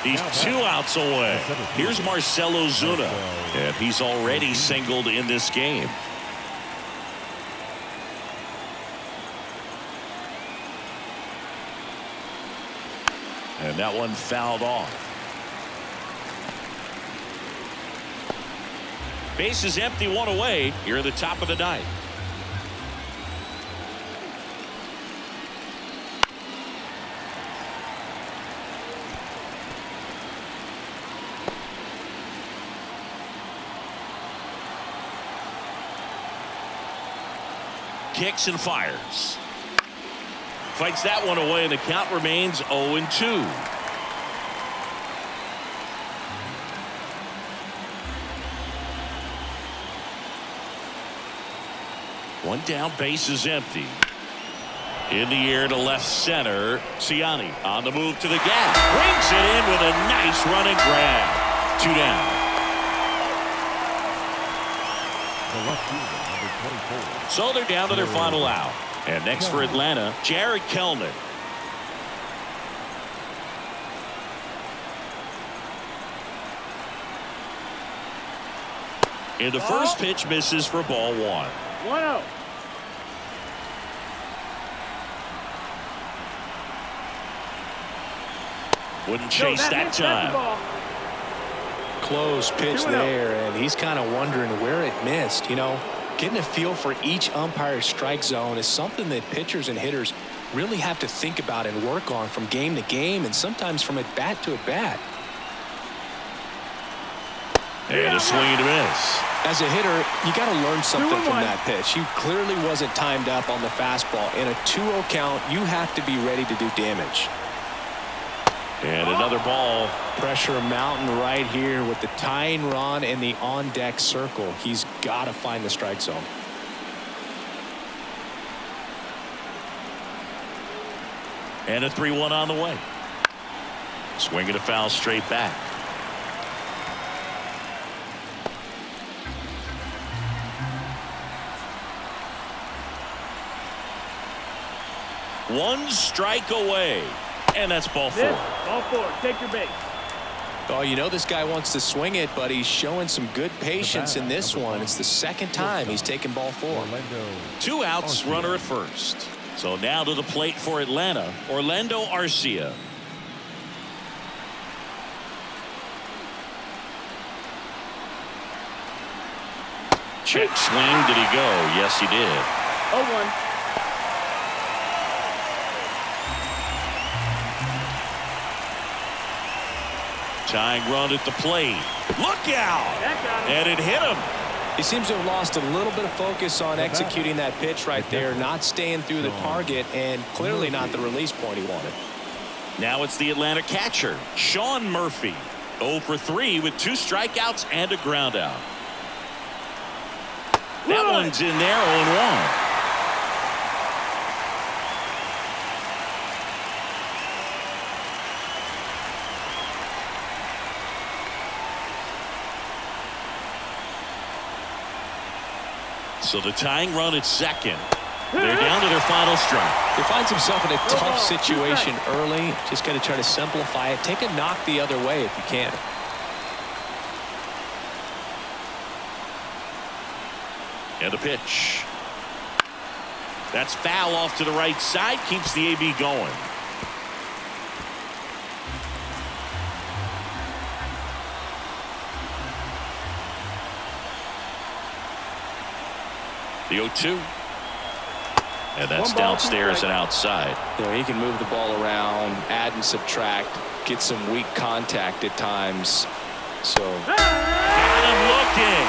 Speaker 1: He's 2 outs away. Here's Marcell Ozuna, and he's already singled in this game. And that one fouled off. Base is empty, 1 away. You're at the top of the 9th. Kicks and fires. Fights that one away, and the count remains 0-2. One down, base is empty. In the air to left center. Ciani on the move to the gap. Brings it in with a nice running grab. 2 down. So they're down to their final out. And next for Atlanta, Jared Kellner. And the first pitch misses for ball 1.
Speaker 3: 1-0.
Speaker 1: Wouldn't chase that time.
Speaker 5: Close pitch there, and he's kind of wondering where it missed. You know, getting a feel for each umpire's strike zone is something that pitchers and hitters really have to think about and work on from game to game, and sometimes from at bat to at bat.
Speaker 1: And a swing and a miss.
Speaker 5: As a hitter, you got to learn something from that pitch. You clearly wasn't timed up on the fastball. In a 2-0 count, you have to be ready to do damage.
Speaker 1: And another ball.
Speaker 5: Pressure mountain right here with the tying run in the on-deck circle. He's got to find the strike zone.
Speaker 1: And a 3-1 on the way. Swinging a foul straight back. One strike away. And that's ball 4.
Speaker 3: Ball 4. Take your base.
Speaker 5: Oh, you know this guy wants to swing it, but he's showing some good patience in this one. It's the second time he's taken ball 4.
Speaker 1: 2 outs, runner at first. So now to the plate for Atlanta, Orlando Arcia. Check swing. Did he go? Yes, he did.
Speaker 3: 0-1.
Speaker 1: Tying run at the plate. Look out! And it hit him.
Speaker 5: He seems to have lost a little bit of focus on executing that pitch right there, not staying through the target, and clearly not the release point he wanted.
Speaker 1: Now it's the Atlanta catcher, Sean Murphy. 0 for 3 with 2 strikeouts and a ground out. That one's in there, 0-1. So the tying run at second. They're down to their final strike.
Speaker 5: He finds himself in a tough situation early. Just got to try to simplify it. Take a knock the other way if you can.
Speaker 1: And the pitch. That's foul off to the right side. Keeps the AB going. The 0-2. And that's downstairs and outside.
Speaker 5: You know, he can move the ball around, add and subtract, get some weak contact at times. So
Speaker 1: got him looking,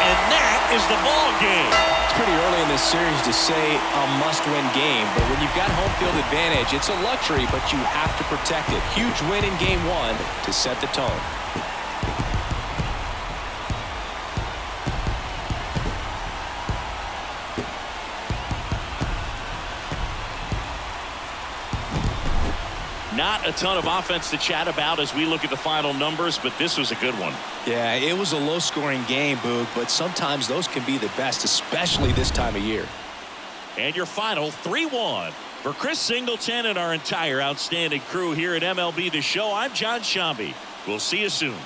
Speaker 1: and that is the ball game.
Speaker 5: It's pretty early in this series to say a must-win game, but when you've got home field advantage, it's a luxury, but you have to protect it. Huge win in game 1 to set the tone.
Speaker 1: Not a ton of offense to chat about as we look at the final numbers, but this was a good one.
Speaker 5: Yeah, it was a low-scoring game, Boog, but sometimes those can be the best, especially this time of year.
Speaker 1: And your final 3-1. For Chris Singleton and our entire outstanding crew here at MLB The Show, I'm John Shambi. We'll see you soon.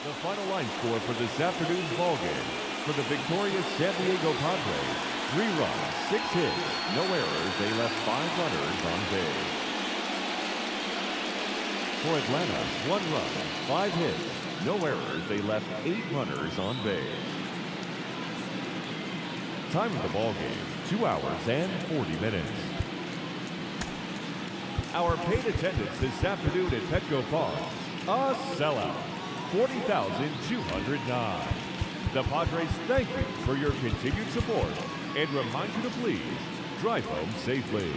Speaker 4: The final line score for this afternoon's ballgame. For the victorious San Diego Padres, 3 runs, 6 hits, no errors. They left 5 runners on base. For Atlanta, 1 run, 5 hits, no errors. They left 8 runners on base. Time of the ballgame, 2 hours and 40 minutes. Our paid attendance this afternoon at Petco Park, a sellout. 40,209. The Padres thank you for your continued support and remind you to please drive home safely.